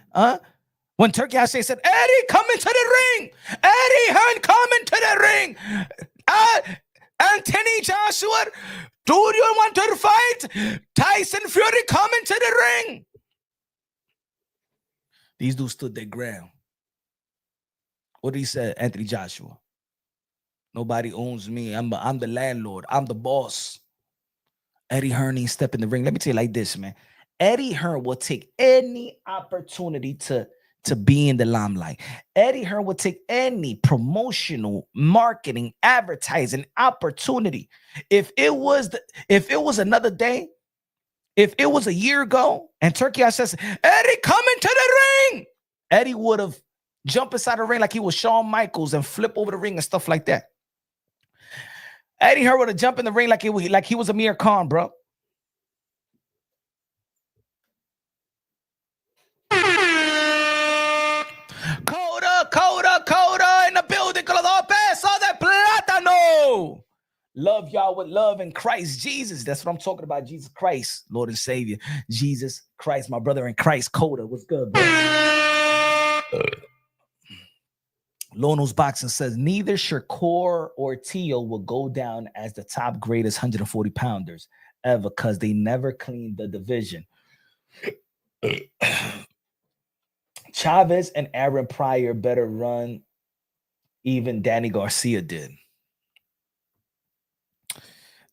When Turkey Al Sheikh said, Eddie, come into the ring. Eddie Hearn, come into the ring. Anthony Joshua, do you want to fight? Tyson Fury, come into the ring. These dudes stood their ground. What did he say, Anthony Joshua? Nobody owns me. I'm the landlord. I'm the boss. Eddie Hearn ain't step in the ring. Let me tell you like this, man. Eddie Hearn will take any opportunity to to be in the limelight. Eddie Hearn would take any promotional, marketing, advertising opportunity. If it was another day, if it was a year ago, and Turkey says, Eddie, come into the ring, Eddie would have jumped inside the ring like he was Shawn Michaels and flip over the ring and stuff like that. Eddie Hearn would have jumped in the ring like he was Amir Khan, bro. Coda in the building. Peso de plátano. Love y'all with love in Christ Jesus. That's what I'm talking about. Jesus Christ, Lord and Savior. Jesus Christ, my brother in Christ. Coda, what's good, bro? Lono's Boxing says neither Shakur or Tio will go down as the top greatest 140 pounders ever because they never cleaned the division. Chavez and Aaron Pryor better run. Even Danny Garcia did.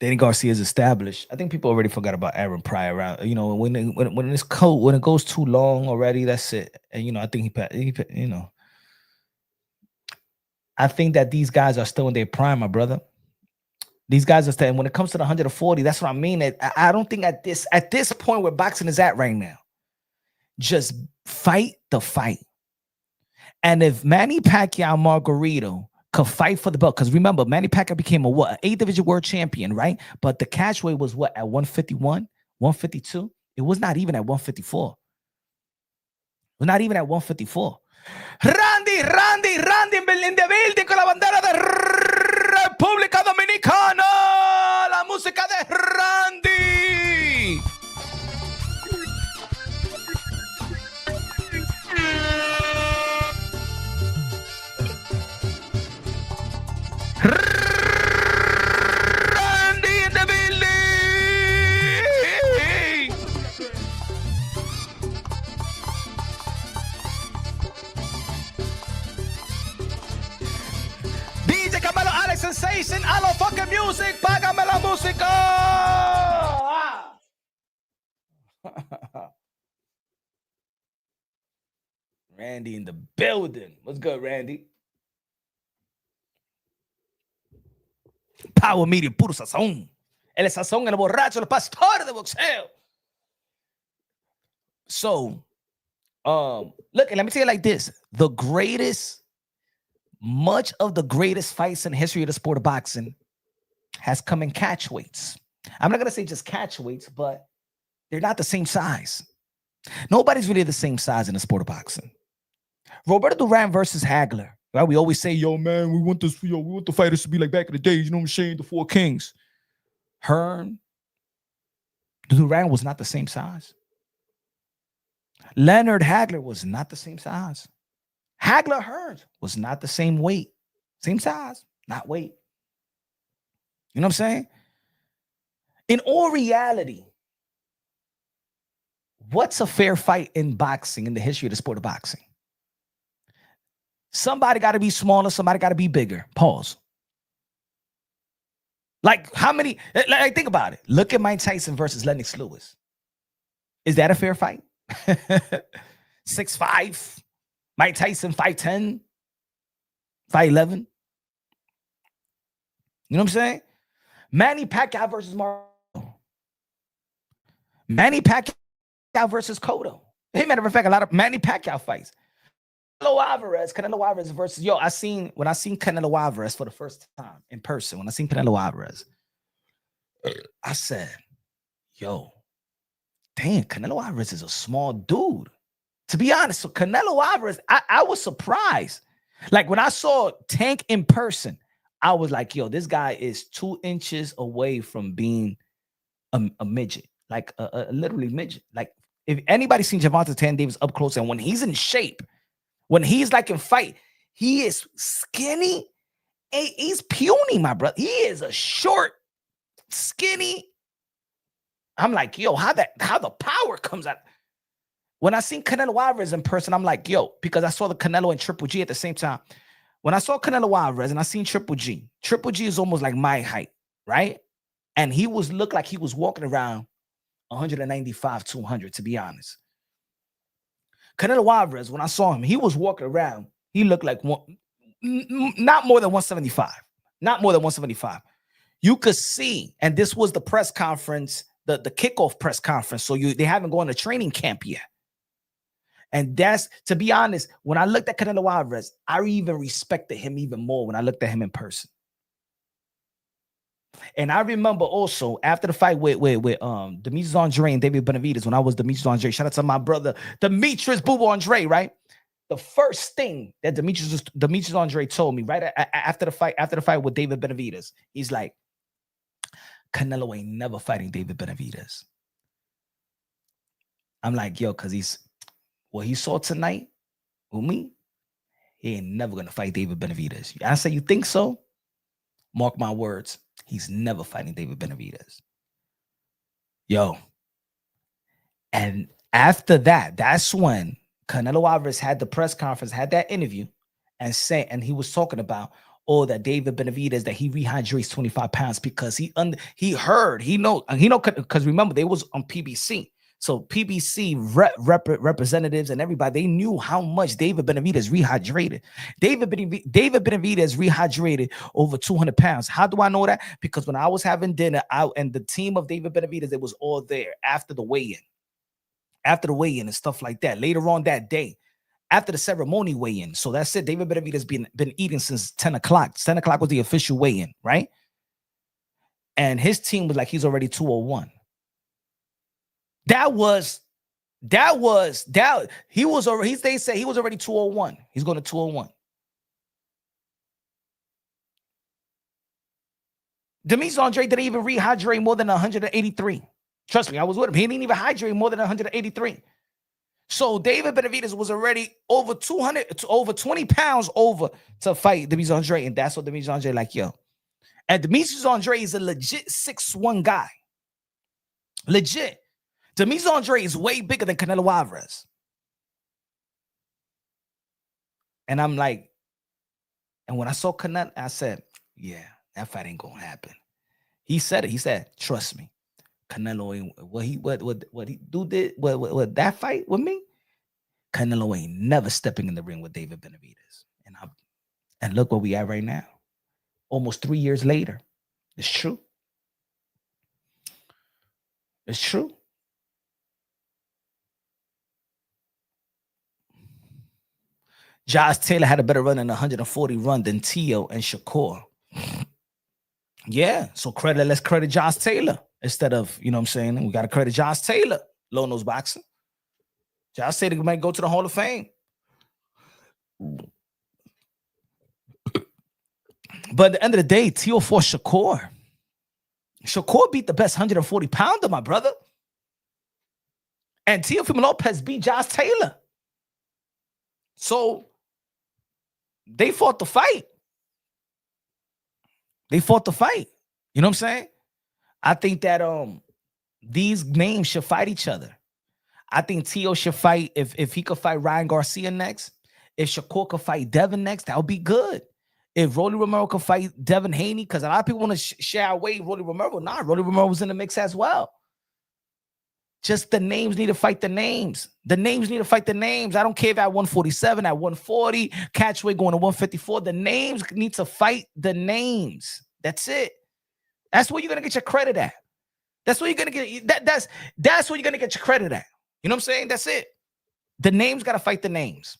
Danny Garcia is established. I think people already forgot about Aaron Pryor. Around, you know, when it's cold, when it goes too long already, that's it. And you know, I think he you know, I think that these guys are still in their prime, my brother. These guys are still. And when it comes to the 140, that's what I mean. I don't think at this point where boxing is at right now, just fight the fight. And if Manny Pacquiao Margarito could fight for the belt, because remember, Manny Pacquiao became an 8th division world champion, right? But the catchweight was what, at 151, 152? It was not even at 154. It was not even at 154. Randy in the building con la bandera de República Dominicana. La música de Randy. Randy in the building. DJ Camelo Alex Sensation, I love fucking music. Págame la música. Randy in the building. What's good, Randy? Power Media, puro sazón. El sazón, el borracho, el pastor de boxeo. So, look, and let me tell you like this. Much of the greatest fights in the history of the sport of boxing has come in catchweights. I'm not going to say just catchweights, but they're not the same size. Nobody's really the same size in the sport of boxing. Roberto Duran versus Hagler. Right? We always say, yo, man, we want the fighters to be like back in the days, you know what I'm saying? The Four Kings. Hearn, Duran was not the same size. Leonard Hagler was not the same size. Hagler Hearn was not the same weight. Same size, not weight. You know what I'm saying? In all reality, what's a fair fight in boxing, in the history of the sport of boxing? Somebody got to be smaller. Somebody got to be bigger. Pause. Like how many? Like think about it. Look at Mike Tyson versus Lennox Lewis. Is that a fair fight? 6'5". Mike Tyson 5'10", 5'11". You know what I'm saying? Manny Pacquiao versus Marco. Manny Pacquiao versus Cotto. Hey, matter of fact, a lot of Manny Pacquiao fights. Canelo Alvarez versus when I seen Canelo Alvarez for the first time in person, when I seen Canelo Alvarez, I said, yo, damn, Canelo Alvarez is a small dude. To be honest, so Canelo Alvarez, I was surprised. Like when I saw Tank in person, I was like, yo, this guy is 2 inches away from being a midget, like a literally midget. Like if anybody's seen Gervonta Tank Davis up close, and when he's in shape, when he's like in fight, he is skinny. He's puny, my brother. He is a short, skinny. I'm like, yo, how the power comes out. When I seen Canelo Alvarez in person, I'm like, yo, because I saw the Canelo and Triple G at the same time. When I saw Canelo Alvarez and I seen Triple G is almost like my height, right? And he looked like he was walking around 195, 200, to be honest. Canelo Alvarez, when I saw him, he was walking around. He looked like not more than 175. Not more than 175. You could see, and this was the press conference, the kickoff press conference. So they haven't gone to training camp yet. And that's, to be honest, when I looked at Canelo Alvarez, I even respected him even more when I looked at him in person. And I remember also after the fight with Demetrius Andre and David Benavidez, when I was Demetrius Andre, shout out to my brother Demetrius Boo Andre, right? The first thing that Demetrius Andre told me right after the fight with David Benavidez, he's like, Canelo ain't never fighting David Benavidez. I'm like, yo, because what he saw tonight with me, he ain't never gonna fight David Benavidez. I say, you think so? Mark my words. He's never fighting David Benavidez. Yo. And after that, that's when Canelo Alvarez had the press conference, had that interview, and he was talking about, that David Benavidez, that he rehydrates 25 pounds because he know, because remember, they was on PBC. So PBC representatives and everybody, they knew how much David Benavidez rehydrated. David Benavidez rehydrated over 200 pounds. How do I know that? Because when I was having dinner, and the team of David Benavidez, it was all there after the weigh-in and stuff like that. Later on that day, after the ceremony weigh-in. So that's it. David Benavidez been eating since 10 o'clock. 10 o'clock was the official weigh-in, right? And his team was like, he's already 201. They said he was already 201. He's going to 201. Demetrius Andre didn't even rehydrate more than 183. Trust me, I was with him. He didn't even hydrate more than 183. So David Benavidez was already over 200 to over 20 pounds over to fight Demetrius Andre, and that's what Demetrius Andre like, yo. And Demetrius Andre is a legit 6'1" guy. Legit. Demetrius Andre is way bigger than Canelo Alvarez. And I'm like, and when I saw Canelo, I said, yeah, that fight ain't gonna happen. He said it. He said, trust me, Canelo ain't what that fight with me. Canelo ain't never stepping in the ring with David Benavidez. And look where we at right now. Almost 3 years later. It's true. It's true. Josh Taylor had a better run in 140 run than Tio and Shakur. Yeah, so let's credit Josh Taylor instead of, you know what I'm saying? We got to credit Josh Taylor, low nose boxing. Josh Taylor might go to the Hall of Fame. But at the end of the day, Tio fought Shakur. Shakur beat the best 140 pounder, my brother. And Teofimo Lopez beat Josh Taylor. So they fought the fight. You know what I'm saying? I think that these names should fight each other. I think Tio should fight, if he could fight Ryan Garcia next. If Shakur could fight Devin next, that would be good. If Rolly Romero could fight Devin Haney, because a lot of people want to share away Rolly Romero. Nah, Rolly Romero was in the mix as well. Just the names need to fight the names. The names need to fight the names. I don't care if at 147, at 140, Catchweight going to 154. The names need to fight the names. That's it. That's where you're gonna get your credit at. That's where you're gonna get that's where you're gonna get your credit at. You know what I'm saying? That's it. The names gotta fight the names.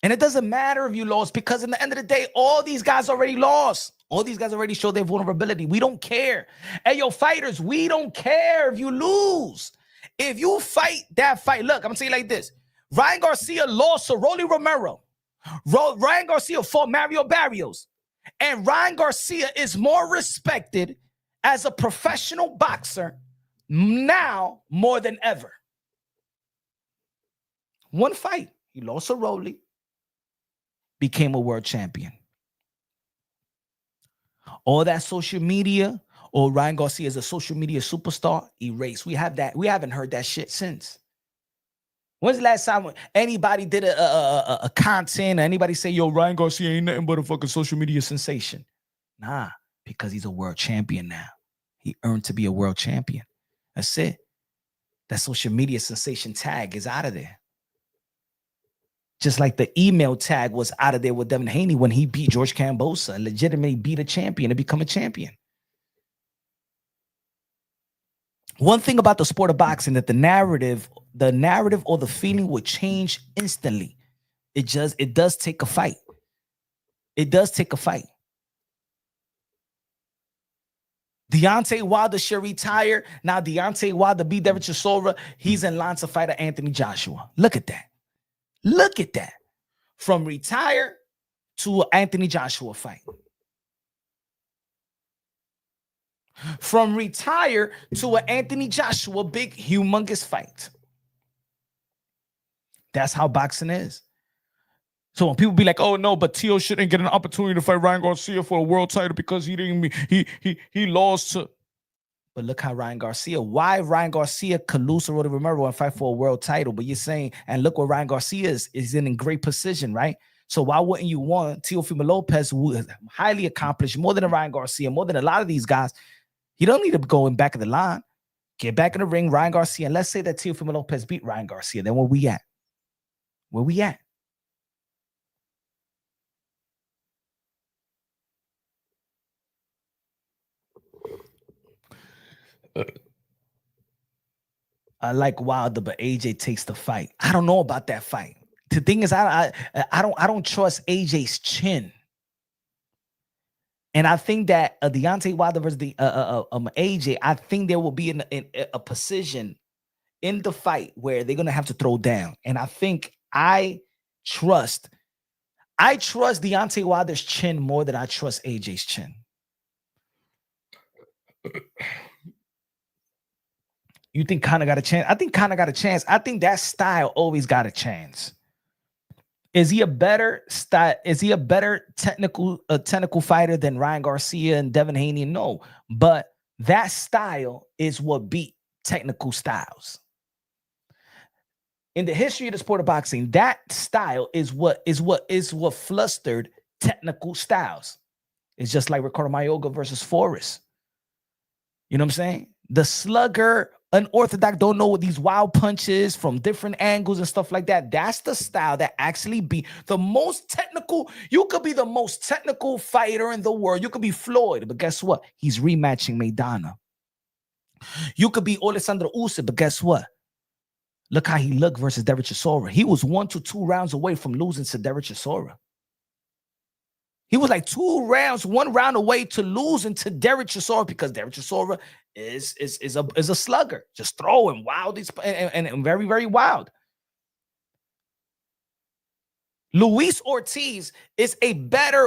And it doesn't matter if you lost, because in the end of the day, all these guys already lost. All these guys already showed their vulnerability. We don't care. Hey, yo, fighters, we don't care if you lose. If you fight that fight, look, I'm going to say it like this. Ryan Garcia lost to Rolly Romero. Ryan Garcia fought Mario Barrios. And Ryan Garcia is more respected as a professional boxer now more than ever. One fight. He lost to Rolly. Became a world champion. All that social media, or Ryan Garcia is a social media superstar, erased. We haven't heard that shit since. When's the last time anybody did a content, or anybody say, yo, Ryan Garcia ain't nothing but a fucking social media sensation? Nah, because he's a world champion now. He earned to be a world champion. That's it. That social media sensation tag is out of there. Just like the email tag was out of there with Devin Haney when he beat George Kambosos and legitimately beat a champion and become a champion. One thing about the sport of boxing, that the narrative or the feeling will change instantly. It does take a fight. It does take a fight. Deontay Wilder should retire. Now Deontay Wilder beat Devin Chisora. He's in line to fight Anthony Joshua. Look at that. Look at that. From retire to an Anthony Joshua fight. From retire to an Anthony Joshua big, humongous fight. That's how boxing is. So when people be like, "Oh no, but Tio shouldn't get an opportunity to fight Ryan Garcia for a world title because he lost to." But look how why Ryan Garcia could lose to Rolly Romero and fight for a world title. But you're saying, and look where Ryan Garcia is in great position, right? So why wouldn't you want Teofimo Lopez, who is highly accomplished, more than a Ryan Garcia, more than a lot of these guys? He don't need to go in back of the line. Get back in the ring, Ryan Garcia. And let's say that Teofimo Lopez beat Ryan Garcia. Then where we at? Where we at? I like Wilder, but AJ takes the fight. I don't know about that fight. The thing is, I don't trust AJ's chin. And I think that Deontay Wilder versus AJ, I think there will be a position in the fight where they're gonna have to throw down. And I think I trust Deontay Wilder's chin more than I trust AJ's chin. You think Conor got a chance? I think Conor got a chance. I think that style always got a chance. Is he a better style? Is he a better technical fighter than Ryan Garcia and Devin Haney? No, but that style is what beat technical styles. In the history of the sport of boxing, that style is what flustered technical styles. It's just like Ricardo Mayorga versus Forrest. You know what I'm saying? The slugger, unorthodox, don't know what these wild punches from different angles and stuff like that. That's the style that actually be the most technical. You could be the most technical fighter in the world. You could be Floyd, but guess what? He's rematching Maidana. You could be Alexander Usyk, but guess what? Look how he looked versus Derek Chisora. He was 1 to 2 rounds away from losing to Derek Chisora. He was like 1 round away to losing to Derek Chisora because Derek Chisora is a slugger, just throwing wild and very, very wild. Luis Ortiz is a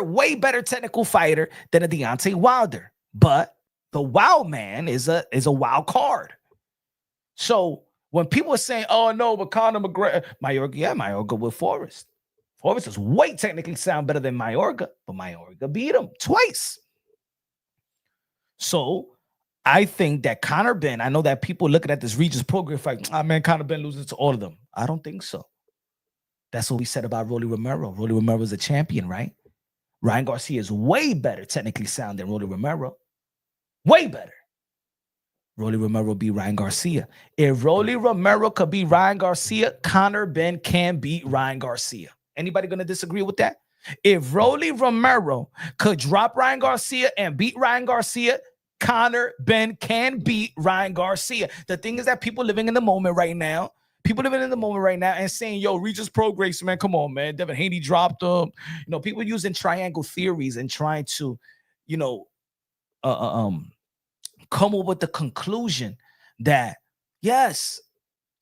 way better technical fighter than a Deontay Wilder, but the wild man is a wild card. So when people are saying, "Oh no, but Conor McGregor," Mayorga with Forrest. Forrest is way technically sound better than Mayorga, but Mayorga beat him twice. So I think that Conor Benn, I know that people looking at this Regis program fight, man, Conor Benn loses to all of them. I don't think so. That's what we said about Rolly Romero. Rolly Romero is a champion, right? Ryan Garcia is way better technically sound than Rolly Romero. Way better. Rolly Romero beat Ryan Garcia. If Rolly Romero could beat Ryan Garcia, Conor Benn can beat Ryan Garcia. Anybody going to disagree with that? If Rolly Romero could drop Ryan Garcia and beat Ryan Garcia, Conor Benn can beat Ryan Garcia. The thing is that people living in the moment right now and saying, "Yo, Regis Pro Grace, man, come on, man. Devin Haney dropped him." People using triangle theories and trying to, come up with the conclusion that yes,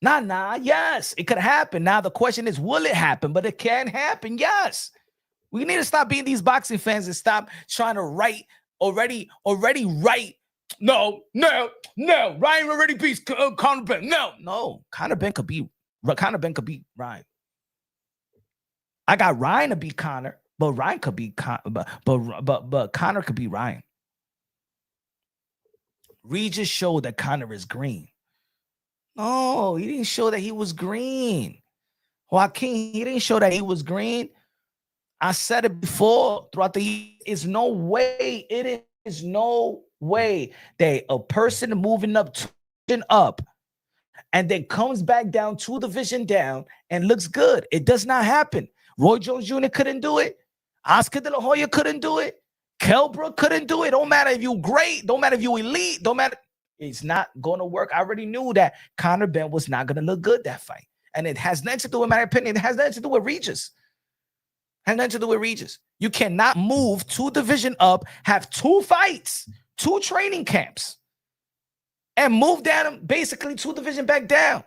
yes, it could happen. Now the question is, will it happen? But it can happen. Yes. We need to stop being these boxing fans and stop trying to write already write. No. Ryan already beats Conor Benn. No. Conor Benn could beat Ryan. I got Ryan to beat Conor, but Ryan could beat but Conor could beat Ryan. Regis showed that Conor is green. No, he didn't show that he was green. Joaquin, he didn't show that he was green. I said it before throughout the year. It is no way that a person moving up and then comes back down 2 division down and looks good. It does not happen. Roy Jones Jr. couldn't do it. Oscar De La Hoya couldn't do it. Kell Brook couldn't do it. Don't matter if you great. Don't matter if you elite. Don't matter. It's not going to work. I already knew that Conor Benn was not going to look good that fight. And it has nothing to do with, in my opinion, it has nothing to do with Regis. It has nothing to do with Regis. You cannot move 2 division up, have 2 fights, 2 training camps, and move down basically 2 division back down.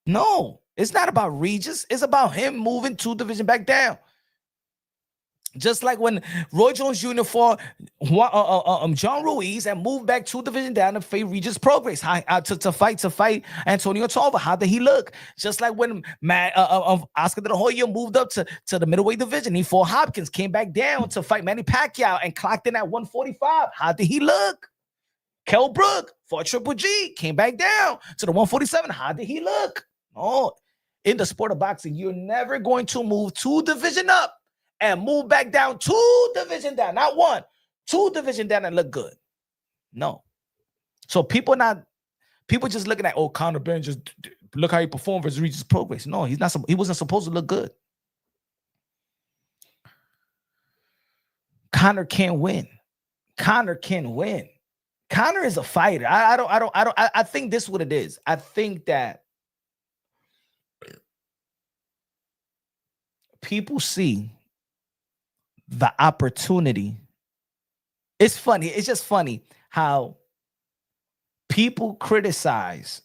No, it's not about Regis. It's about him moving 2 division back down. Just like when Roy Jones Jr. fought John Ruiz and moved back 2 division down to fight Regis Prograis to fight Antonio Tarver. How did he look? Just like when Oscar De La Hoya moved up to the middleweight division. He fought Hopkins, came back down to fight Manny Pacquiao and clocked in at 145. How did he look? Kell Brook fought Triple G, came back down to the 147. How did he look? Oh, in the sport of boxing, you're never going to move 2 division up and move back down 2 division down, not 1, 2 division down and look good. No. So people just looking at, oh, Conor Benn, just look how he performed versus Regis Prograis. No, he wasn't supposed to look good. Conor can't win. Conor can win. Conor is a fighter. I think this is what it is. I think that people see the opportunity. It's funny. It's just funny how people criticize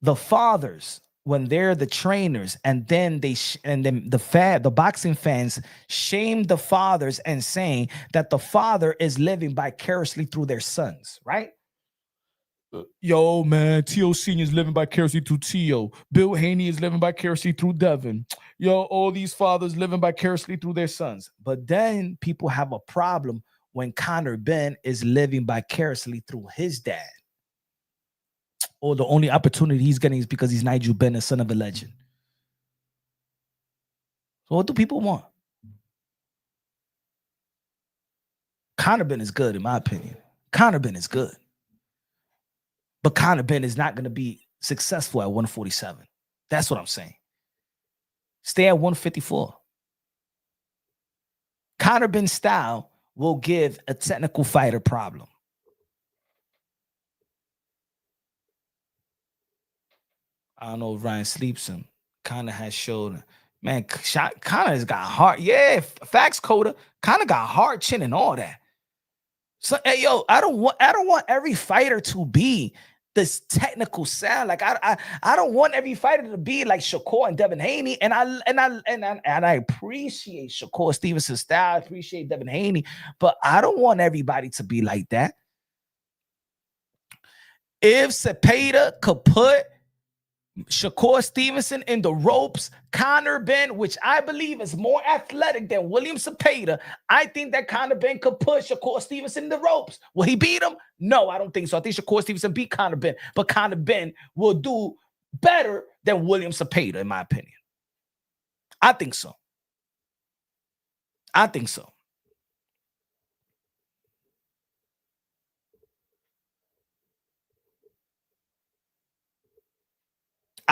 the fathers when they're the trainers, and then the boxing fans shame the fathers and saying that the father is living vicariously through their sons, right? Yo, man, T.O. Sr. is living vicariously through T.O. Bill Haney is living vicariously through Devin. Yo, all these fathers living vicariously through their sons. But then people have a problem when Conor Benn is living vicariously through his dad. Or the only opportunity he's getting is because he's Nigel Benn, the son of a legend. So what do people want? Conor Benn is good, in my opinion. Conor Benn is good. But Conor Benn is not going to be successful at 147. That's what I'm saying. Stay at 154. Conor Benn's style will give a technical fighter problem. I don't know if Ryan sleeps him. Conor has showed, man, Conor's got heart. Yeah, facts, Coda. Conor got hard chin and all that. So, hey, yo, I don't want every fighter to be this technical sound. Like I don't want every fighter to be like Shakur and Devin Haney. And I appreciate Shakur Stevenson's style. I appreciate Devin Haney, but I don't want everybody to be like that. If Cepeda could put Shakur Stevenson in the ropes, Conor Benn, which I believe is more athletic than William Cepeda, I think that Conor Benn could put Shakur Stevenson in the ropes. Will he beat him? No, I don't think so. I think Shakur Stevenson beat Conor Benn, but Conor Benn will do better than William Cepeda, in my opinion. I think so. I think so.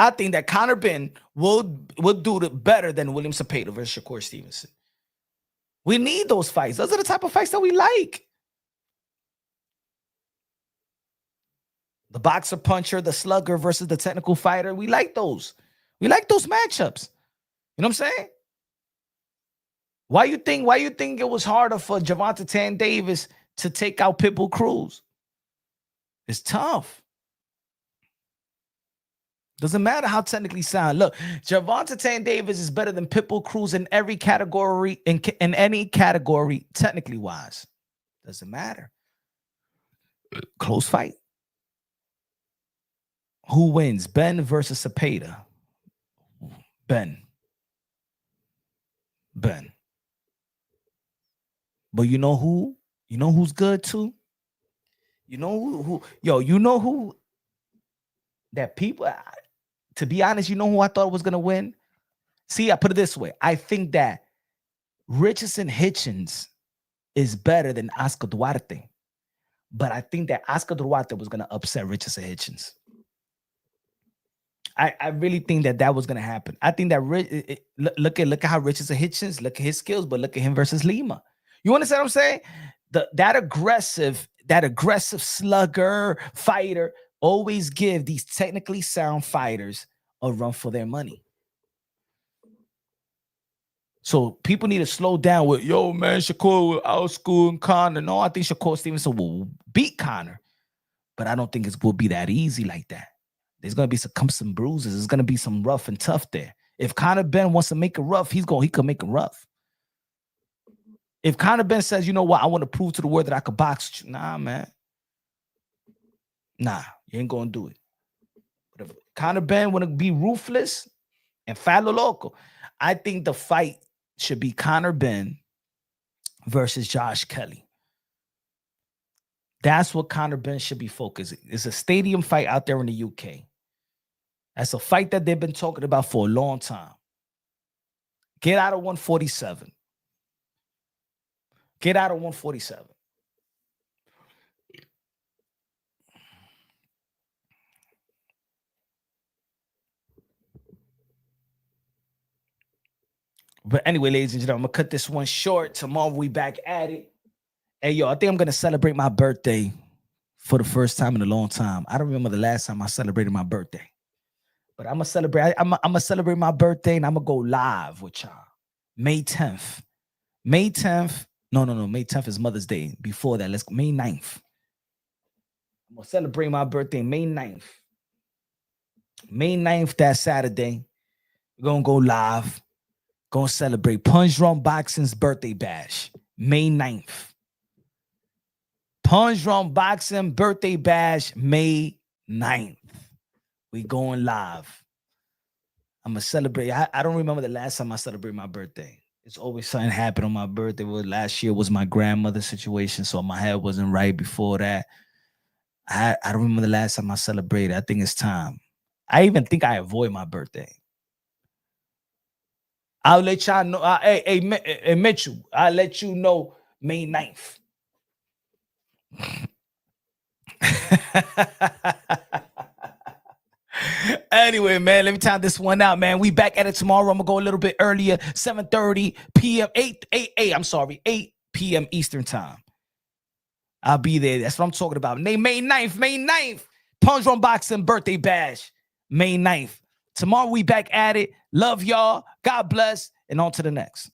I think that Conor Benn will do better than William Cepeda versus Shakur Stevenson. We need those fights. Those are the type of fights that we like. The boxer puncher, the slugger versus the technical fighter. We like those. We like those matchups. You know what I'm saying? Why you think it was harder for Gervonta Tan Davis to take out Pitbull Cruz? It's tough. Doesn't matter how technically sound. Look, Gervonta Tan Davis is better than Pitbull Cruz in every category, in any category, technically wise. Doesn't matter. Close fight. Who wins? Benn versus Cepeda. Benn. But you know who? You know who's good too? You know who? Yo, you know who? That people... To be honest, you know who I thought was going to win? See, I put it this way. I think that Richardson Hitchens is better than Oscar Duarte. But I think that Oscar Duarte was going to upset Richardson Hitchens. I really think that was going to happen. I think that look at how Richardson Hitchens, look at his skills, but look at him versus Lima. You understand what I'm saying? That aggressive slugger fighter always give these technically sound fighters a run for their money. So people need to slow down with, yo, man, Shakur will outschool Conor. No, I think Shakur Stevenson will beat Conor, but I don't think it will be that easy like that. There's going to be some bruises. There's going to be some rough and tough there. If Conor Ben wants to make it rough, he could make it rough. If Conor Ben says, you know what, I want to prove to the world that I could box, nah, man. Nah, you ain't going to do it. But if Conor Ben want to be ruthless and falo loco, I think the fight should be Conor Ben versus Josh Kelly. That's what Conor Ben should be focusing. It's a stadium fight out there in the UK. That's a fight that they've been talking about for a long time. Get out of 147. Get out of 147. But anyway, ladies and gentlemen, I'm going to cut this one short. Tomorrow we back at it. Hey, yo, I think I'm going to celebrate my birthday for the first time in a long time. I don't remember the last time I celebrated my birthday. But I'm going to celebrate. I'm going to celebrate my birthday, and I'm going to go live with y'all. May 10th. May 10th. No. May 10th is Mother's Day. Before that, May 9th. I'm going to celebrate my birthday May 9th. May 9th, that Saturday. We're going to go live. Going to celebrate Punch Drunk Boxing's birthday bash. May 9th. Punch Drunk Boxing birthday bash, May 9th. We going live. I'm going to celebrate. I don't remember the last time I celebrated my birthday. It's always something happened on my birthday. Well, last year was my grandmother's situation, so my head wasn't right before that. I don't remember the last time I celebrated. I think it's time. I even think I avoid my birthday. I'll let y'all know. Hey, Mitchell, I'll let you know May 9th. Anyway, man, let me time this one out, man. We back at it tomorrow. I'm gonna go a little bit earlier, 7:30 p.m. 8 p.m. Eastern time. I'll be there. That's what I'm talking about. May 9th. Punch Drunk Boxing birthday bash, May 9th. Tomorrow we back at it. Love y'all. God bless. And on to the next.